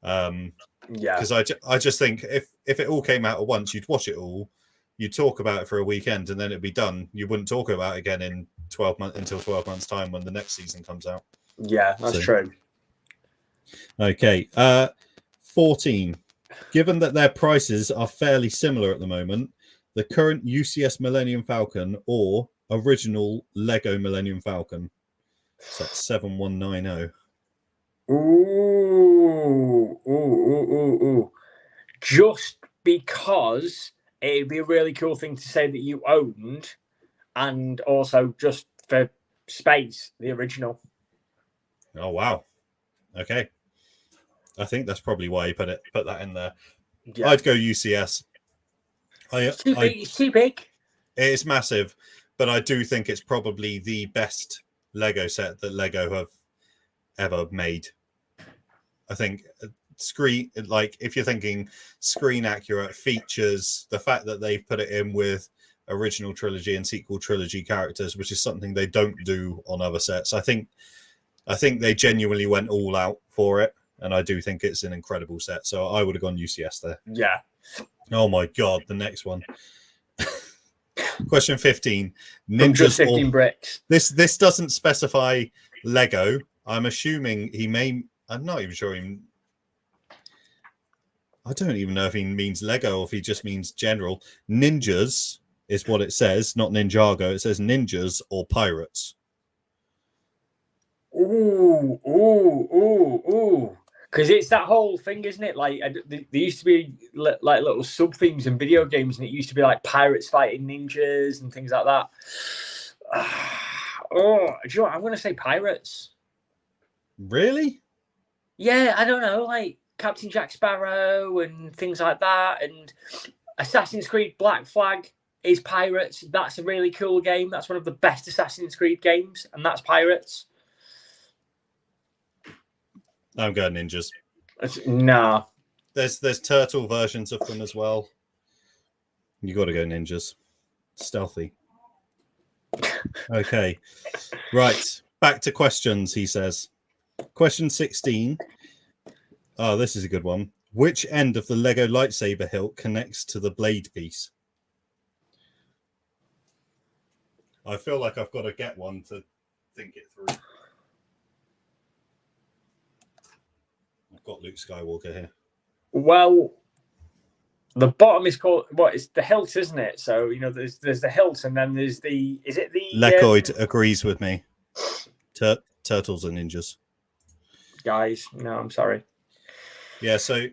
Because I just think if it all came out at once, you'd watch it all, you'd talk about it for a weekend, and then it'd be done. You wouldn't talk about it again in 12 months until 12 months time when the next season comes out. Yeah, that's true. Okay. 14. Given that their prices are fairly similar at the moment, the current UCS Millennium Falcon or original Lego Millennium Falcon. So that's 7190. Ooh. Just because it'd be a really cool thing to say that you owned, and also just for space, the original. Oh wow. Okay. I think that's probably why you put that in there. Yeah. I'd go UCS. It's too big. It's massive, but I do think it's probably the best Lego set that Lego have ever made. I think if you're thinking screen accurate features, the fact that they've put it in with original trilogy and sequel trilogy characters, which is something they don't do on other sets. I think they genuinely went all out for it, and I do think it's an incredible set. So I would have gone UCS there. Yeah. Oh my god, the next one. Question 15. Ninjas just 15 bricks. This doesn't specify Lego. I'm assuming I'm not even sure I don't even know if he means Lego or if he just means general. Ninjas is what it says, not Ninjago. It says ninjas or pirates. Ooh. Because it's that whole thing, isn't it? Like, there used to be like little sub themes in video games, and it used to be like pirates fighting ninjas and things like that. Do you know what? I'm going to say pirates. Really? Yeah, I don't know, like Captain Jack Sparrow and things like that, and Assassin's Creed Black Flag is pirates. That's a really cool game. That's one of the best Assassin's Creed games, and that's pirates. I'm going ninjas. Nah. There's turtle versions of them as well. You got to go ninjas. Stealthy. Okay. Right. Back to questions, he says. Question 16. Oh, this is a good one. Which end of the Lego lightsaber hilt connects to the blade piece? I feel like I've got to get one to think it through. Got Luke Skywalker here. Well, the bottom is called it's the hilt, isn't it? So there's the hilt, and then there's the Lecoid agrees with me. Turtles are ninjas. Guys, no, I'm sorry. Yeah, so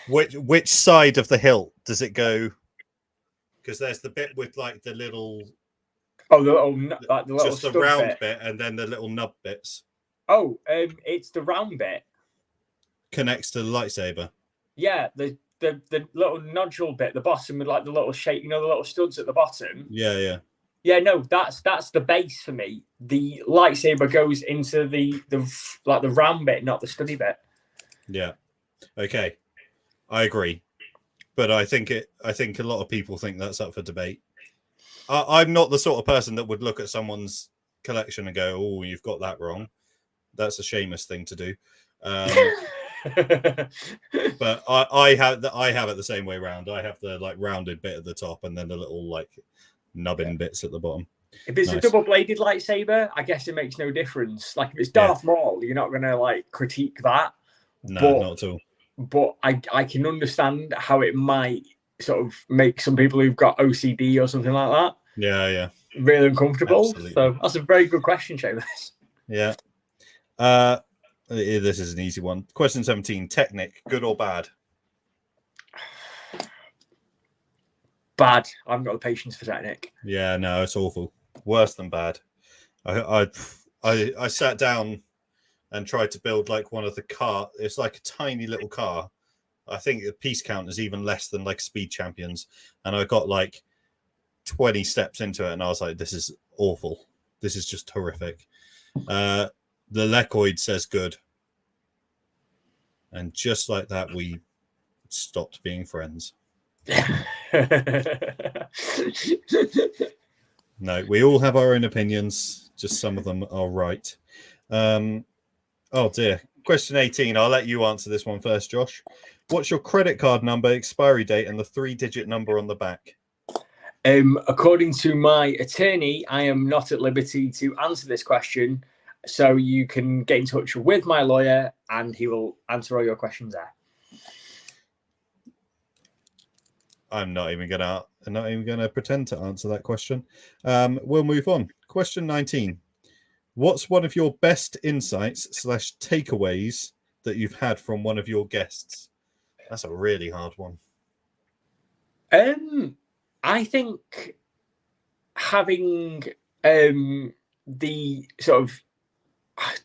which side of the hilt does it go because there's the bit with like the little. Oh, the little just the round bit, and then the little nub bits. Oh, it's the round bit. Connects to the lightsaber. Yeah, the little nodule bit, the bottom with like the little shape, the little studs at the bottom. Yeah. Yeah, no, that's the base for me. The lightsaber goes into the round bit, not the studdy bit. Yeah. Okay. I agree. But I think a lot of people think that's up for debate. I'm not the sort of person that would look at someone's collection and go, "Oh, you've got that wrong." That's a Seamus thing to do. But I have it the same way around. I have the like rounded bit at the top and then the little like nubbin bits at the bottom. If it's a double-bladed lightsaber, I guess it makes no difference. Like if it's Darth Maul, you're not gonna like critique that. No, not at all. But I can understand how it might sort of make some people who've got OCD or something like that. Yeah. Really uncomfortable. Absolutely. So that's a very good question, Seamus. Yeah. This is an easy one. Question 17. Technic, good or bad? Bad. I haven't got the patience for Technic. Yeah, no, it's awful. Worse than bad. I sat down and tried to build like one of the car. It's like a tiny little car. I think the piece count is even less than like Speed Champions. And I got like 20 steps into it and I was like, this is awful. This is just horrific. The Lecoid says good. And just like that, we stopped being friends. No, we all have our own opinions. Just some of them are right. Oh dear. Question 18. I'll let you answer this one first, Josh. What's your credit card number, expiry date, and the 3-digit number on the back? According to my attorney, I am not at liberty to answer this question. So you can get in touch with my lawyer and he will answer all your questions there. I'm not even gonna pretend to answer that question. We'll move on. Question 19. What's one of your best insights / takeaways that you've had from one of your guests? That's a really hard one. I think having the sort of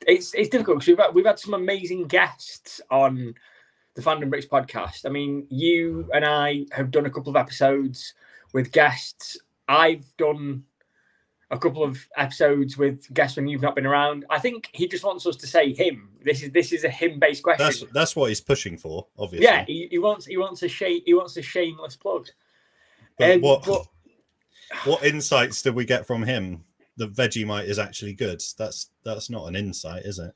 it's difficult because we've had some amazing guests on the Fandom Bricks podcast. I mean, you and I have done a couple of episodes with guests. I've done a couple of episodes with guests when you've not been around. I think he just wants us to say him. This is a him-based question. That's what he's pushing for, obviously. Yeah, he wants a shameless plug. But what insights did we get from him? The Vegemite is actually good. That's not an insight, is it?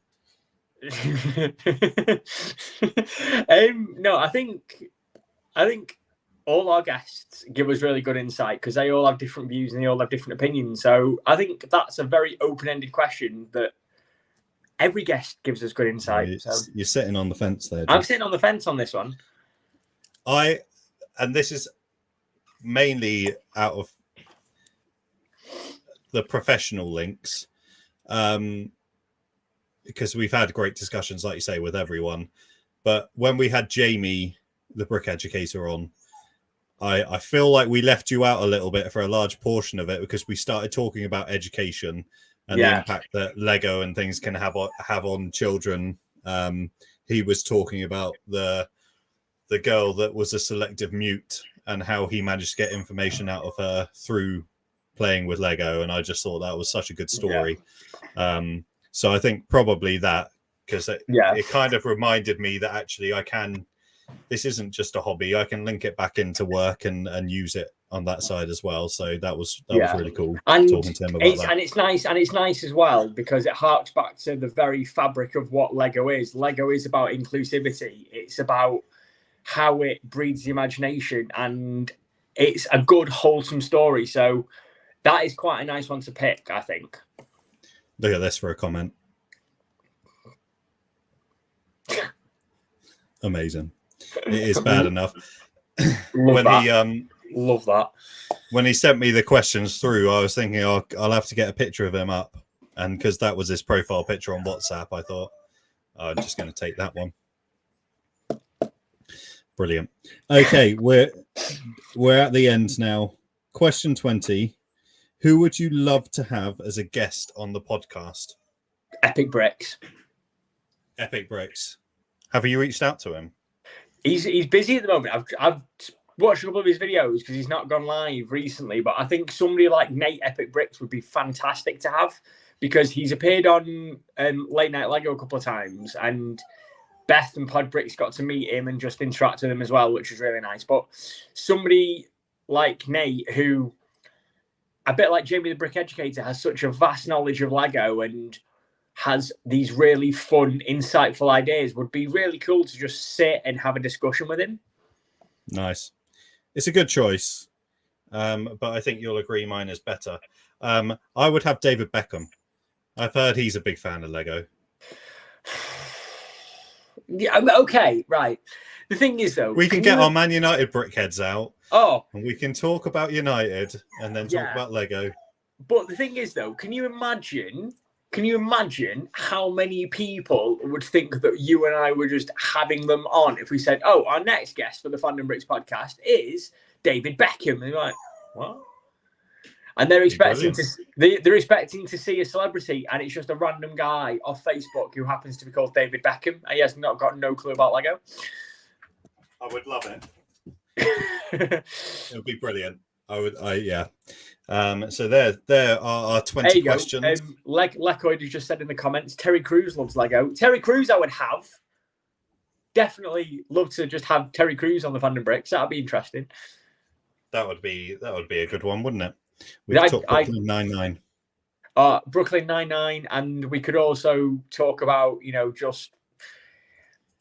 No, I think all our guests give us really good insight because they all have different views and they all have different opinions. So I think that's a very open-ended question that every guest gives us good insight. You're sitting on the fence there, Jeff. I'm sitting on the fence on this one. And this is mainly out of the professional links, because we've had great discussions, like you say, with everyone. But when we had Jamie, the brick educator, on, I feel like we left you out a little bit for a large portion of it because we started talking about education and the impact that Lego and things can have on children. He was talking about the girl that was a selective mute and how he managed to get information out of her through playing with Lego, and I just thought that was such a good story. So I think probably that, because it kind of reminded me that actually this isn't just a hobby. I can link it back into work and use it on that side as well. So that was really cool talking to him about that. And it's nice as well because it harks back to the very fabric of what Lego is. Lego is about inclusivity. It's about how it breeds the imagination, and it's a good, wholesome story. So that is quite a nice one to pick, I think. Look at this for a comment. Amazing. It is bad enough. Love that. When he sent me the questions through, I was thinking, I'll have to get a picture of him up. And because that was his profile picture on WhatsApp, I thought, I'm just going to take that one. Brilliant. Okay, we're at the end now question 20. Who would you love to have as a guest on the podcast? Epic Bricks. Epic Bricks. Have you reached out to him? He's busy at the moment. I've watched a couple of his videos because he's not gone live recently, but I think somebody like Nate Epic Bricks would be fantastic to have because he's appeared on Late Night Lego a couple of times, and Beth and Pod Bricks got to meet him and just interact with him as well, which was really nice. But somebody like Nate, who a bit like Jamie the Brick Educator, has such a vast knowledge of Lego and has these really fun, insightful ideas, would be really cool to just sit and have a discussion with him. Nice. It's a good choice, but I think you'll agree mine is better. I would have David Beckham. I've heard he's a big fan of Lego. Yeah, okay, right. The thing is, though, we can get our Man United brickheads out. Oh, and we can talk about United and then talk about Lego. But the thing is, though, can you imagine how many people would think that you and I were just having them on if we said, "Oh, our next guest for the Fandom Bricks podcast is David Beckham"? And they're like, "What?" And they're expecting to see a celebrity, and it's just a random guy off Facebook who happens to be called David Beckham, and he has not got no clue about Lego. I would love it. It would be brilliant. Yeah. So there are our 20 questions. Like Lecoid has just said in the comments, Terry Crews loves Lego. Terry Crews, I would have. Definitely love to just have Terry Crews on the Fandom Bricks. That'd be interesting. That would be a good one, wouldn't it? We've talked Brooklyn Nine-Nine. Brooklyn Nine-Nine, and we could also talk about, just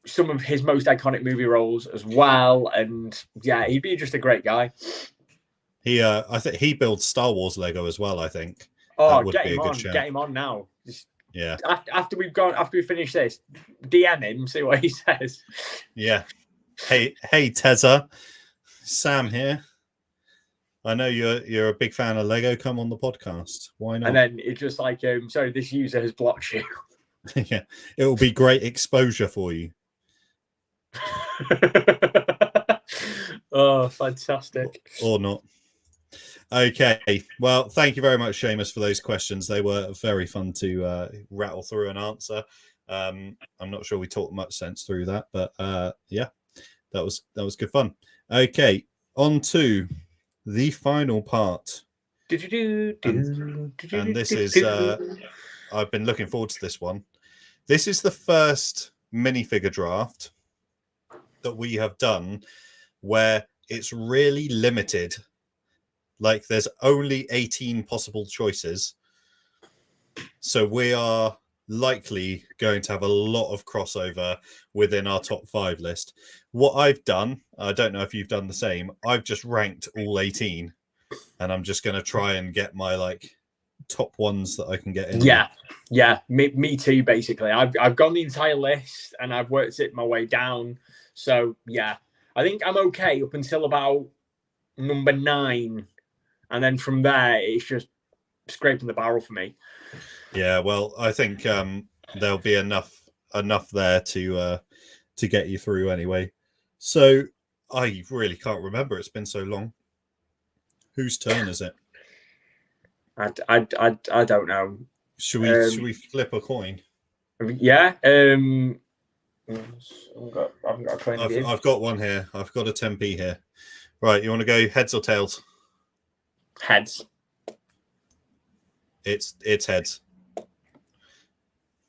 some of his most iconic movie roles as well. And yeah, he'd be just a great guy. I think he builds Star Wars Lego as well. I think. Oh, get him on now. Yeah. After we finish this, DM him, see what he says. Yeah. Hey, Tezza, Sam here. I know you're a big fan of Lego. Come on the podcast. Why not? And then it's just like, sorry, this user has blocked you. Yeah, it will be great exposure for you. Oh, fantastic. Or not. Okay. Well, thank you very much, Seamus, for those questions. They were very fun to rattle through and answer. I'm not sure we talked much sense through that, but yeah, that was good fun. Okay, on to the final part. And this is I've been looking forward to this one. This is the first minifigure draft that we have done where it's really limited. Like there's only 18 possible choices. So we are likely going to have a lot of crossover within our top 5 list. What I've done, I don't know if you've done the same, I've just ranked all 18 and I'm just going to try and get my top ones that I can get in. Yeah, me too, basically. I've gone the entire list and I've worked it my way down. So yeah, I think I'm okay up until about number 9. And then from there, it's just scraping the barrel for me. Yeah, well, I think there'll be enough there to get you through anyway. So I really can't remember. It's been so long. Whose turn is it? I don't know. Should we flip a coin? Yeah. I've got a coin. I've got one here. I've got a 10p here. Right, you want to go heads or tails? Heads. It's heads.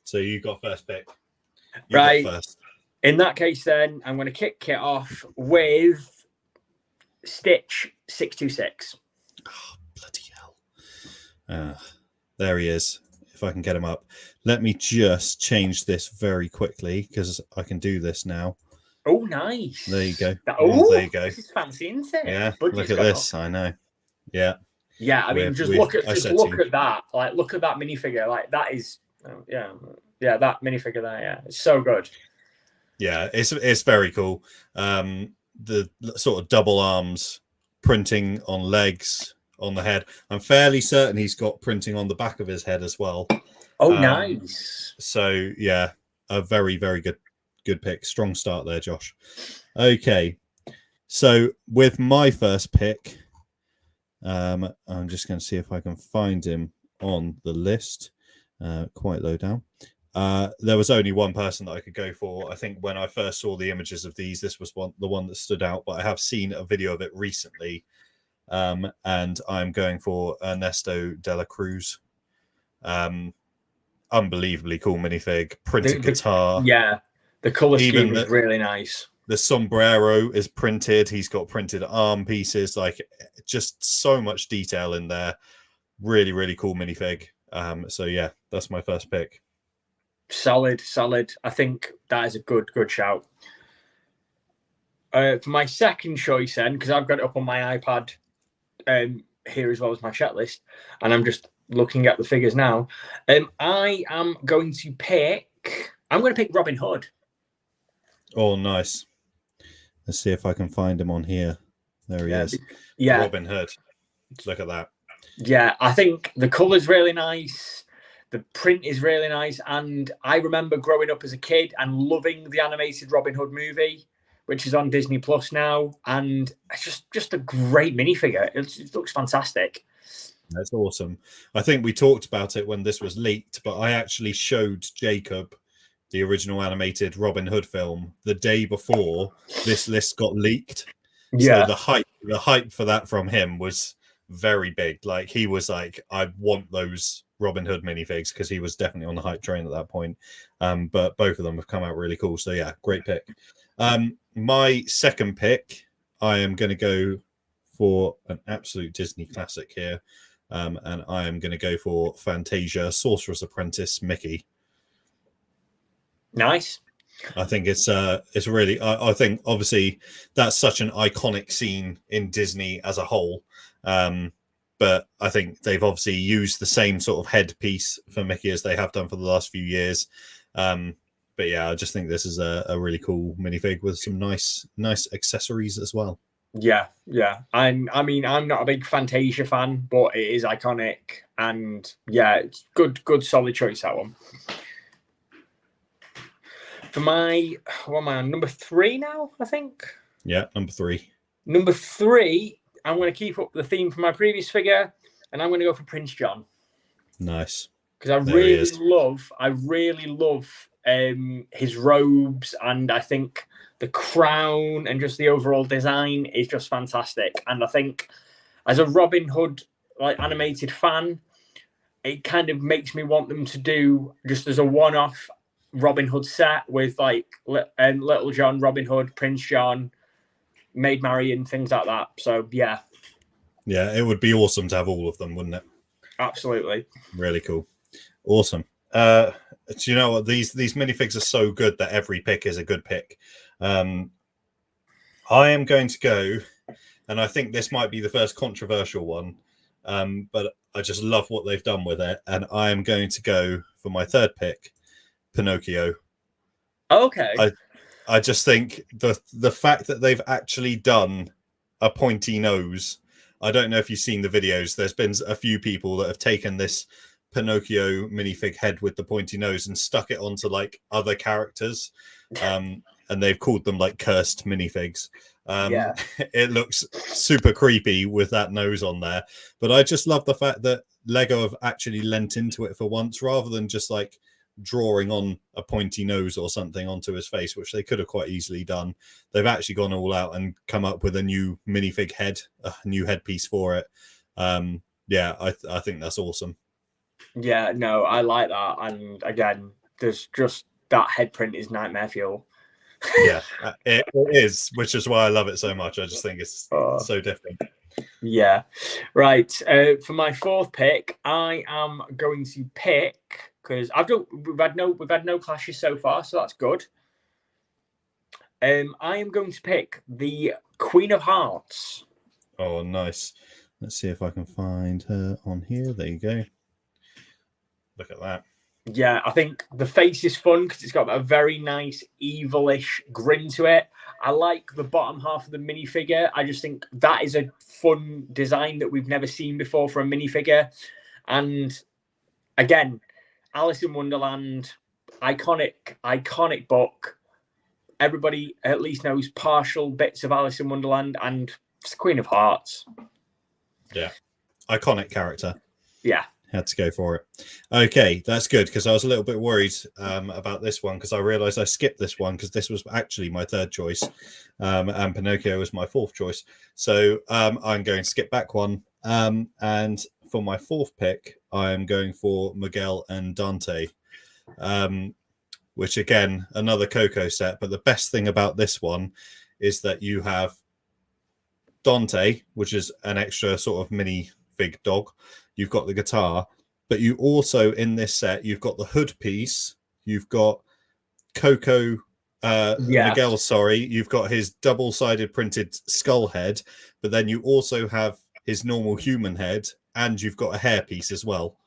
So you got first pick. Right. First. In that case, then I'm going to kick it off with Stitch 626. Oh, bloody hell! There he is. If I can get him up, let me just change this very quickly because I can do this now. Oh, nice. There you go. There you go. This is fancy, isn't it? Yeah. Look at this. I know. Yeah. Yeah. I mean, look at that. Like, look at that minifigure. Like, that is. Yeah. That minifigure there. Yeah, it's so good. Yeah, it's very cool. The sort of double arms printing on legs on the head. I'm fairly certain he's got printing on the back of his head as well. Oh, nice. So yeah, a very, very good pick. Strong start there, Josh. Okay, so with my first pick, I'm just going to see if I can find him on the list. Quite low down. There was only one person that I could go for. I think when I first saw the images of these, this was the one that stood out, but I have seen a video of it recently. And I'm going for Ernesto de la Cruz. Unbelievably cool minifig, printed guitar. Yeah, the color scheme is really nice. The sombrero is printed. He's got printed arm pieces, like just so much detail in there. Really, really cool minifig. So yeah, that's my first pick. Solid. I think that is a good shout. For my second choice, then, because I've got it up on my iPad here as well as my chat list, and I'm just looking at the figures now. I'm going to pick Robin Hood. Oh, nice. Let's see if I can find him on here. There he is. Yeah, Robin Hood. Look at that. Yeah, I think the colour's really nice. The print is really nice. And I remember growing up as a kid and loving the animated Robin Hood movie, which is on Disney Plus now. And it's just a great minifigure. It looks fantastic. That's awesome. I think we talked about it when this was leaked, but I actually showed Jacob the original animated Robin Hood film the day before this list got leaked. Yeah. So the hype for that from him was very big. Like, he was like, I want those Robin Hood minifigs, because he was definitely on the hype train at that point. But both of them have come out really cool. So yeah, great pick. My second pick, I am going to go for an absolute Disney classic here. And I am going to go for Fantasia Sorcerer's Apprentice Mickey. Nice. I think it's really, I think obviously that's such an iconic scene in Disney as a whole. But I think they've obviously used the same sort of headpiece for Mickey as they have done for the last few years. But yeah, I just think this is a really cool minifig with some nice accessories as well. Yeah. I'm not a big Fantasia fan, but it is iconic, and yeah, it's good solid choice, that one. For my, what am I on? Number 3 now, I think. Yeah, number 3. Number 3, I'm going to keep up the theme from my previous figure, and I'm going to go for Prince John. Nice. Because I really love his robes, and I think the crown and just the overall design is just fantastic. And I think as a Robin Hood animated fan, it kind of makes me want them to do just as a one-off Robin Hood set with Little John, Robin Hood, Prince John, Maid Marian, things like that. So yeah, it would be awesome to have all of them, wouldn't it? Absolutely. Really cool. Awesome. Do you know what, these minifigs are so good that every pick is a good pick. I am going to go, and I think this might be the first controversial one, but I just love what they've done with it, and I am going to go for my third pick, Pinocchio. Okay. I just think the fact that they've actually done a pointy nose. I don't know if you've seen the videos. There's been a few people that have taken this Pinocchio minifig head with the pointy nose and stuck it onto other characters, and they've called them cursed minifigs. It looks super creepy with that nose on there, but I just love the fact that Lego have actually lent into it for once, rather than just drawing on a pointy nose or something onto his face, which they could have quite easily done. They've actually gone all out and come up with a new minifig head, a new headpiece for it. I think that's awesome. Yeah, no, I like that. And again, there's just that head print is nightmare fuel. Yeah, it is, which is why I love it so much. I just think it's so different. Yeah. Right. For my fourth pick, I am going to pick, because we've had no clashes so far, so that's good. I am going to pick the Queen of Hearts. Oh, nice. Let's see if I can find her on here. There you go. Look at that. Yeah, I think the face is fun because it's got a very nice evilish grin to it. I like the bottom half of the minifigure. I just think that is a fun design that we've never seen before for a minifigure. And again, Alice in Wonderland, iconic book. Everybody at least knows partial bits of Alice in Wonderland, and it's the Queen of Hearts. Yeah, iconic character. Yeah. Had to go for it. Okay, that's good, because I was a little bit worried about this one, because I realized I skipped this one because this was actually my third choice, and Pinocchio was my fourth choice. So I'm going to skip back one. And for my fourth pick, I am going for Miguel and Dante, which again, another Coco set. But the best thing about this one is that you have Dante, which is an extra sort of minifig dog. You've got the guitar, but you also, in this set, you've got the hood piece. You've got Coco, Miguel, sorry. You've got his double-sided printed skull head, but then you also have his normal human head, and you've got a hair piece as well.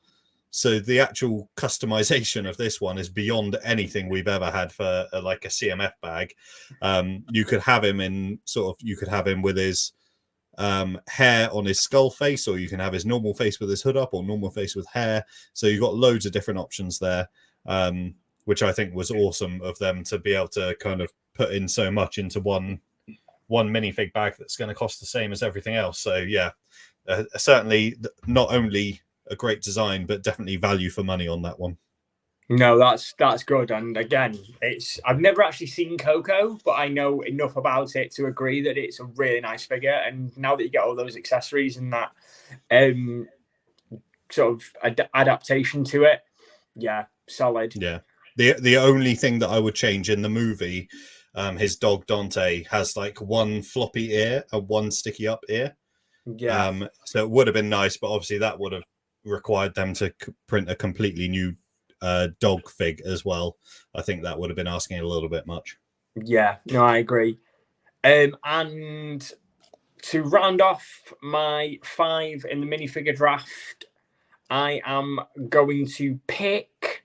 So the actual customization of this one is beyond anything we've ever had for like a CMF bag. You could have him in you could have him with his hair on his skull face, or you can have his normal face with his hood up, or normal face with hair. So you've got loads of different options there, which I think was awesome of them to be able to kind of put in so much into one minifig bag that's going to cost the same as everything else. So yeah, certainly not only a great design, but definitely value for money on that one. No, that's good. And again, I've never actually seen Coco, but I know enough about it to agree that it's a really nice figure. And now that you get all those accessories and that sort of adaptation to it, yeah, solid. Yeah. The only thing that I would change in the movie, his dog Dante has like one floppy ear and one sticky up ear. Yeah. So it would have been nice, but obviously that would have required them to print a completely new dog fig as well. I think that would have been asking a little bit much. Yeah, no, I agree. And to round off my 5 in the minifigure draft, I am going to pick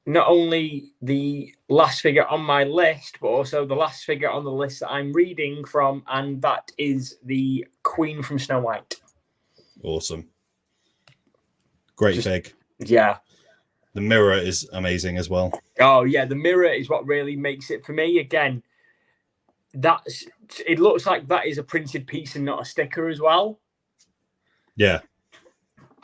not only the last figure on my list, but also the last figure on the list that I'm reading from, and that is the Queen from Snow White. Awesome. Great fig. Yeah. The mirror is amazing as well. Oh, yeah. The mirror is what really makes it for me. Again, it looks like that is a printed piece and not a sticker as well. Yeah.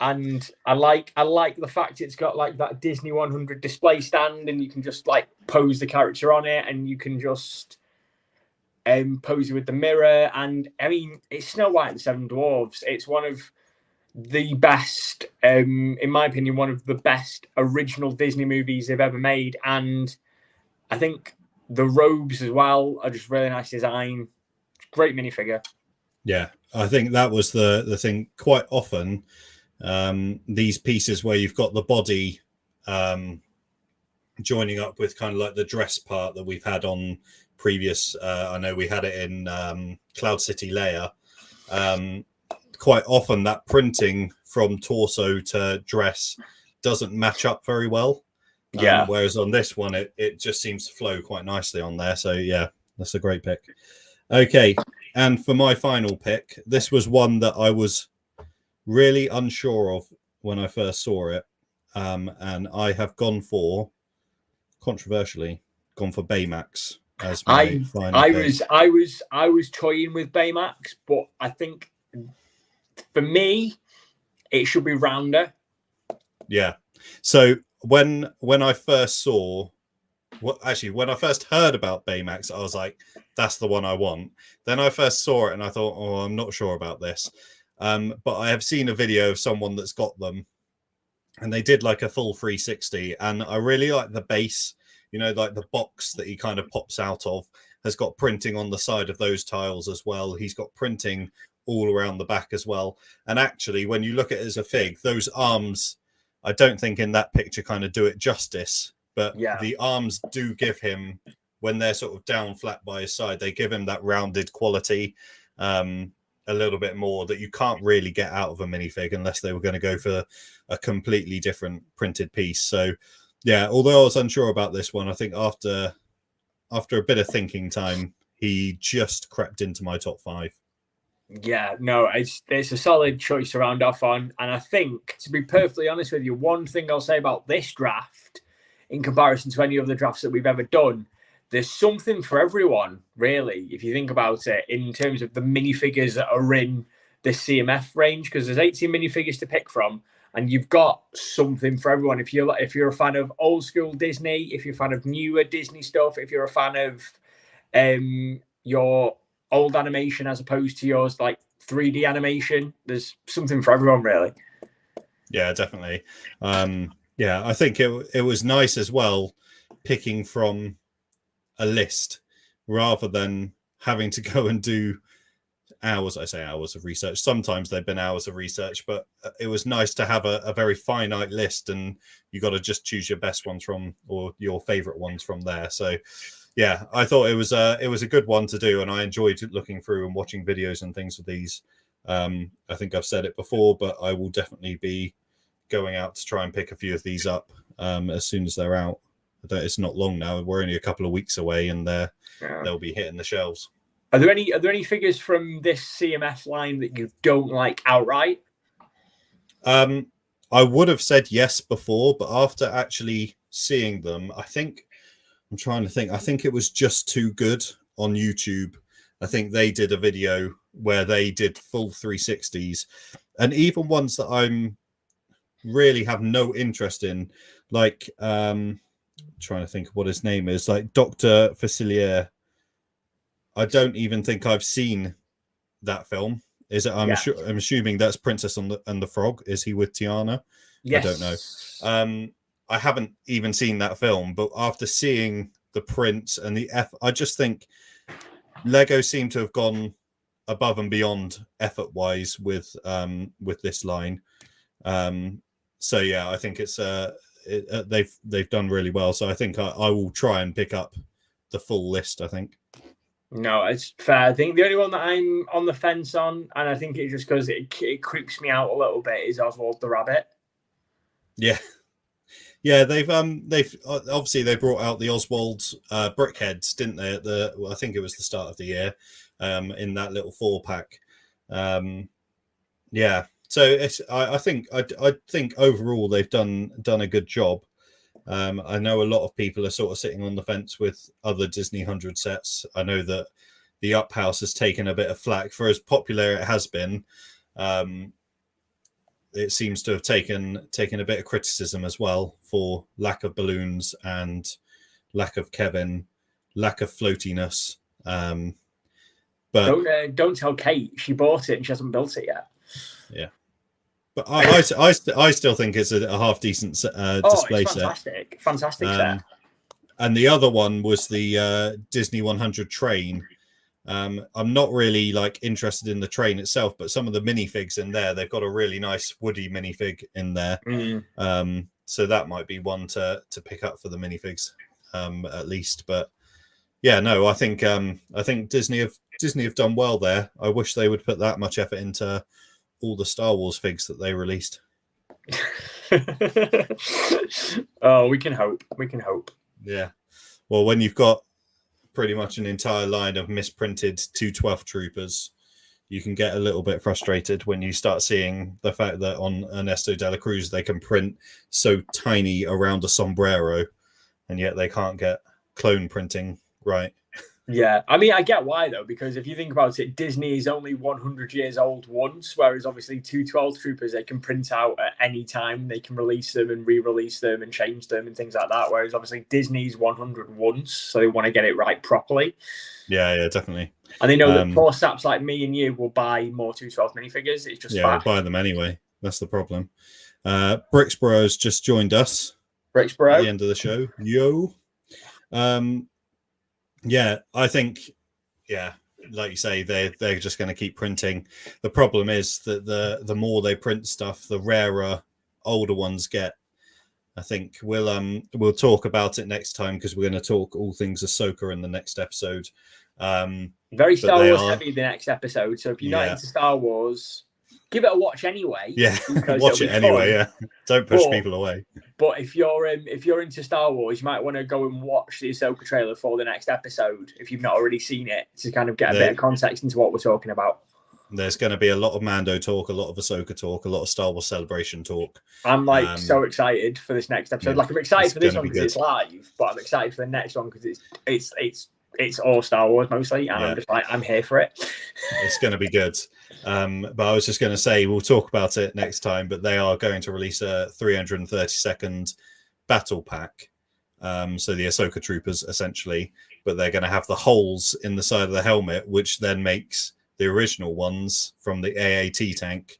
And I like the fact it's got like that Disney100 display stand, and you can just like pose the character on it, and you can just pose it with the mirror. And I mean, it's Snow White and the Seven Dwarfs. It's one of the best, in my opinion, one of the best original Disney movies they've ever made. And I think the robes as well are just really nice design. Great minifigure. Yeah, I think that was the thing. Quite often, these pieces where you've got the body joining up with kind of like the dress part that we've had on previous. I know we had it in Cloud City Leia. Quite often that printing from torso to dress doesn't match up very well. Yeah. Whereas on this one, it just seems to flow quite nicely on there. So yeah, that's a great pick. Okay. And for my final pick, this was one that I was really unsure of when I first saw it. And I have controversially gone for Baymax as my final pick. I was toying with Baymax, but I think for me, it should be rounder. Yeah. So when I first when I first heard about Baymax, I was like, that's the one I want. Then I first saw it and I thought, oh, I'm not sure about this. But I have seen a video of someone that's got them, and they did like a full 360. And I really like the base, like the box that he kind of pops out of has got printing on the side of those tiles as well. He's got printing all around the back as well. And actually, when you look at it as a fig, those arms, I don't think in that picture kind of do it justice, but the arms do give him, when they're sort of down flat by his side, they give him that rounded quality a little bit more that you can't really get out of a minifig unless they were going to go for a completely different printed piece. So yeah, although I was unsure about this one, I think after a bit of thinking time, he just crept into my top 5. Yeah, no, it's a solid choice to round off on. And I think, to be perfectly honest with you, one thing I'll say about this draft, in comparison to any other drafts that we've ever done, there's something for everyone, really, if you think about it, in terms of the minifigures that are in this CMF range, because there's 18 minifigures to pick from, and you've got something for everyone. If you're a fan of old school Disney, if you're a fan of newer Disney stuff, if you're a fan of your old animation as opposed to yours like 3D animation, there's something for everyone, really. Yeah, definitely. Yeah, I think it was nice as well picking from a list rather than having to go and do hours of research. Sometimes they've been hours of research, but it was nice to have a very finite list, and you got to just choose your best ones from, or your favorite ones from there. So yeah, I thought it was a good one to do, and I enjoyed looking through and watching videos and things with these. I think I've said it before, but I will definitely be going out to try and pick a few of these up as soon as they're out. It's not long now. We're only a couple of weeks away, and they'll be hitting the shelves. Are there any figures from this CMF line that you don't like outright? I would have said yes before, but after actually seeing them, I'm trying to think. I think it was Just Too Good on YouTube. I think they did a video where they did full 360s, and even ones that I'm really have no interest in, like trying to think of what his name is, like Dr. Facilier. I don't even think I've seen that film. Is it? I'm assuming that's Princess and the Frog. Is he with Tiana? Yes. I don't know. I haven't even seen that film, but after seeing the prints and I just think Lego seem to have gone above and beyond effort-wise with this line. So yeah, I think it's they've done really well. So I think I will try and pick up the full list, I think. No, it's fair. I think the only one that I'm on the fence on, and I think it's just because it creeps me out a little bit, is Oswald the Rabbit. Yeah. Yeah, they've obviously they brought out the Oswald brickheads, didn't they? I think it was the start of the year, in that little 4-pack. Yeah. So I think overall they've done a good job. I know a lot of people are sort of sitting on the fence with other Disney 100 sets. I know that the Up House has taken a bit of flack for as popular it has been. It seems to have taken a bit of criticism as well for lack of balloons and lack of Kevin, lack of floatiness. But don't tell Kate, she bought it and she hasn't built it yet. Yeah. But I still think it's a half decent display set. Fantastic set. And the other one was the Disney100 train. I'm not really interested in the train itself, but some of the minifigs in there, they've got a really nice Woody minifig in there. So that might be one to pick up for the minifigs, at least. But yeah, no, I think Disney have done well there. I wish they would put that much effort into all the Star Wars figs that they released. Oh, we can hope. Yeah. Well, when you've got pretty much an entire line of misprinted 212 troopers, you can get a little bit frustrated when you start seeing the fact that on Ernesto de la Cruz they can print so tiny around a sombrero, and yet they can't get clone printing right. Yeah, I mean, I get why, though, because if you think about it, Disney is only 100 years old once, whereas obviously 212 troopers, they can print out at any time. They can release them and re-release them and change them and things like that, whereas obviously Disney's 100 once, so they want to get it right properly. Yeah, definitely. And they know that poor saps like me and you will buy more 212 minifigures. It's just we'll buy them anyway. That's the problem. Brixboro's just joined us. Brixboro. At the end of the show. Yo. Yeah, I think, like you say, they're just going to keep printing. The problem is that the more they print stuff, the rarer older ones get. I think we'll talk about it next time, because we're going to talk all things Ahsoka in the next episode. Very Star Wars heavy the next episode. So if you're not into Star Wars, give it a watch anyway. Yeah, watch it anyway. Yeah, don't push people away. But if you're into Star Wars, you might want to go and watch the Ahsoka trailer for the next episode if you've not already seen it, to kind of get a bit of context into what we're talking about. There's going to be a lot of Mando talk, a lot of Ahsoka talk, a lot of Star Wars Celebration talk. I'm so excited for this next episode. I'm excited for this one because it's live, but I'm excited for the next one because it's it's all Star Wars mostly, and Yeah. I'm just like, I'm here for it. It's going to be good. But I was just going to say, we'll talk about it next time, but they are going to release a 330-second battle pack. So the Ahsoka troopers, essentially, but they're going to have the holes in the side of the helmet, which then makes the original ones from the AAT tank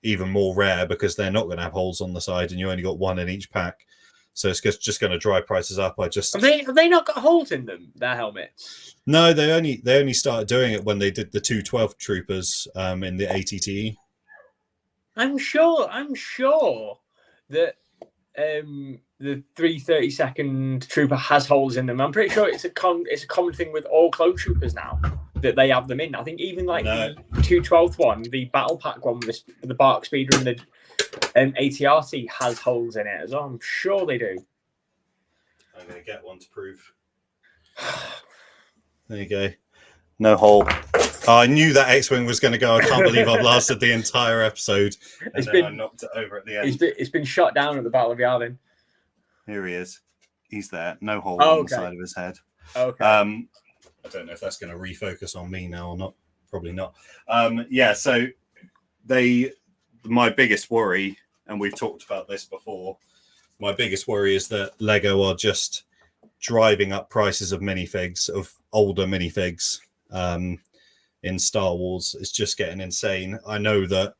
even more rare, because they're not going to have holes on the side, and you only got one in each pack. So it's just going to drive prices up. Have they not got holes in them, their helmets? No, they only started doing it when they did the 212 troopers in the ATTE. I'm sure that the 330-second trooper has holes in them. I'm pretty sure it's a common thing with all clone troopers now that they have them in. I think even like the 212th one, the battle pack one with the Bark Speeder and the ATRT has holes in it as well. I'm sure they do. I'm going to get one to prove. There you go. No hole. Oh, I knew that X-Wing was going to go. I can't believe I've lasted the entire episode. And then I knocked it over at the end. It's been shot down at the Battle of Yavin. Here he is. He's there. No hole on the side of his head. Okay. I don't know if that's going to refocus on me now or not. Probably not. Yeah, so my biggest worry, and we've talked about this before, my biggest worry is that Lego are just driving up prices of minifigs, of older minifigs in Star Wars. It's just getting insane. I know that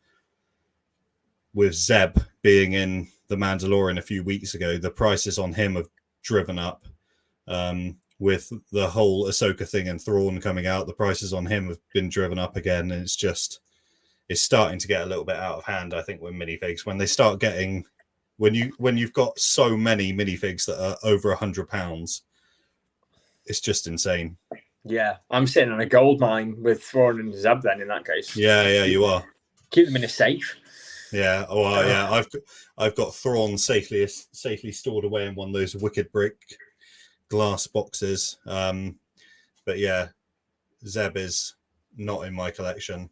with Zeb being in The Mandalorian a few weeks ago, the prices on him have driven up. With the whole Ahsoka thing and Thrawn coming out, the prices on him have been driven up again, and it's starting to get a little bit out of hand, I think, with minifigs. When they start getting, when you've got so many minifigs that are over £100, it's just insane. Yeah, I'm sitting on a gold mine with Thrawn and Zeb then in that case. Yeah, you are. Keep them in a safe. Yeah, yeah. I've got Thrawn safely stored away in one of those wicked brick glass boxes. But yeah, Zeb is not in my collection.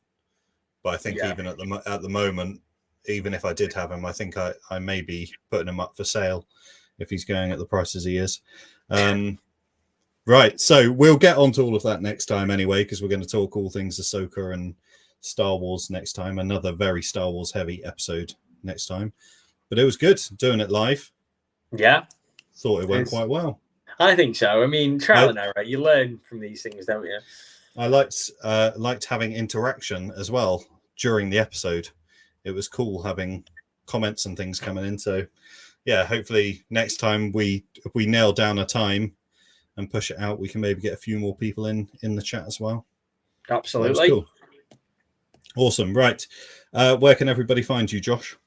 But I think even at the moment, even if I did have him, I think I may be putting him up for sale if he's going at the prices he is. Right, so we'll get onto all of that next time anyway, because we're going to talk all things Ahsoka and Star Wars next time. Another very Star Wars heavy episode next time. But it was good doing it live. Yeah. Thought it went quite well. I think so. I mean, trial and error. You learn from these things, don't you? I liked having interaction as well during the episode. It was cool having comments and things coming in. So yeah, hopefully next time if we nail down a time and push it out, we can maybe get a few more people in the chat as well. Absolutely. Cool. Awesome. Right. Where can everybody find you, Josh?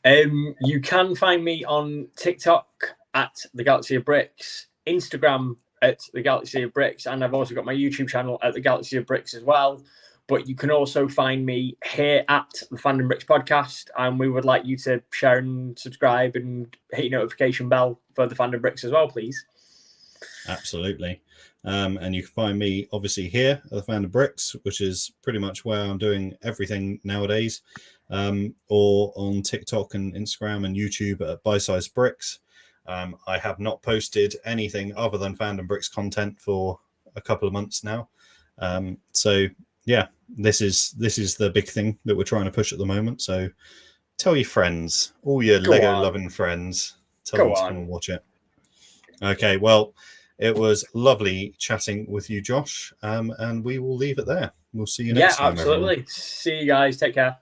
You can find me on TikTok at the Galaxy of Bricks, Instagram at the Galaxy of Bricks, and I've also got my YouTube channel at the Galaxy of Bricks as well. But you can also find me here at the Fandom Bricks podcast, and we would like you to share and subscribe and hit your notification bell for the Fandom Bricks as well, please. Absolutely. And you can find me obviously here at the Fandom Bricks, which is pretty much where I'm doing everything nowadays, or on TikTok and Instagram and YouTube at Bite Size Bricks. I have not posted anything other than Fandom Bricks content for a couple of months now. So yeah, this is the big thing that we're trying to push at the moment. So tell your friends, all your Lego loving friends, tell them to come and watch it. Okay, well, it was lovely chatting with you, Josh, and we will leave it there. We'll see you next time. Yeah, absolutely. Everyone. See you guys. Take care.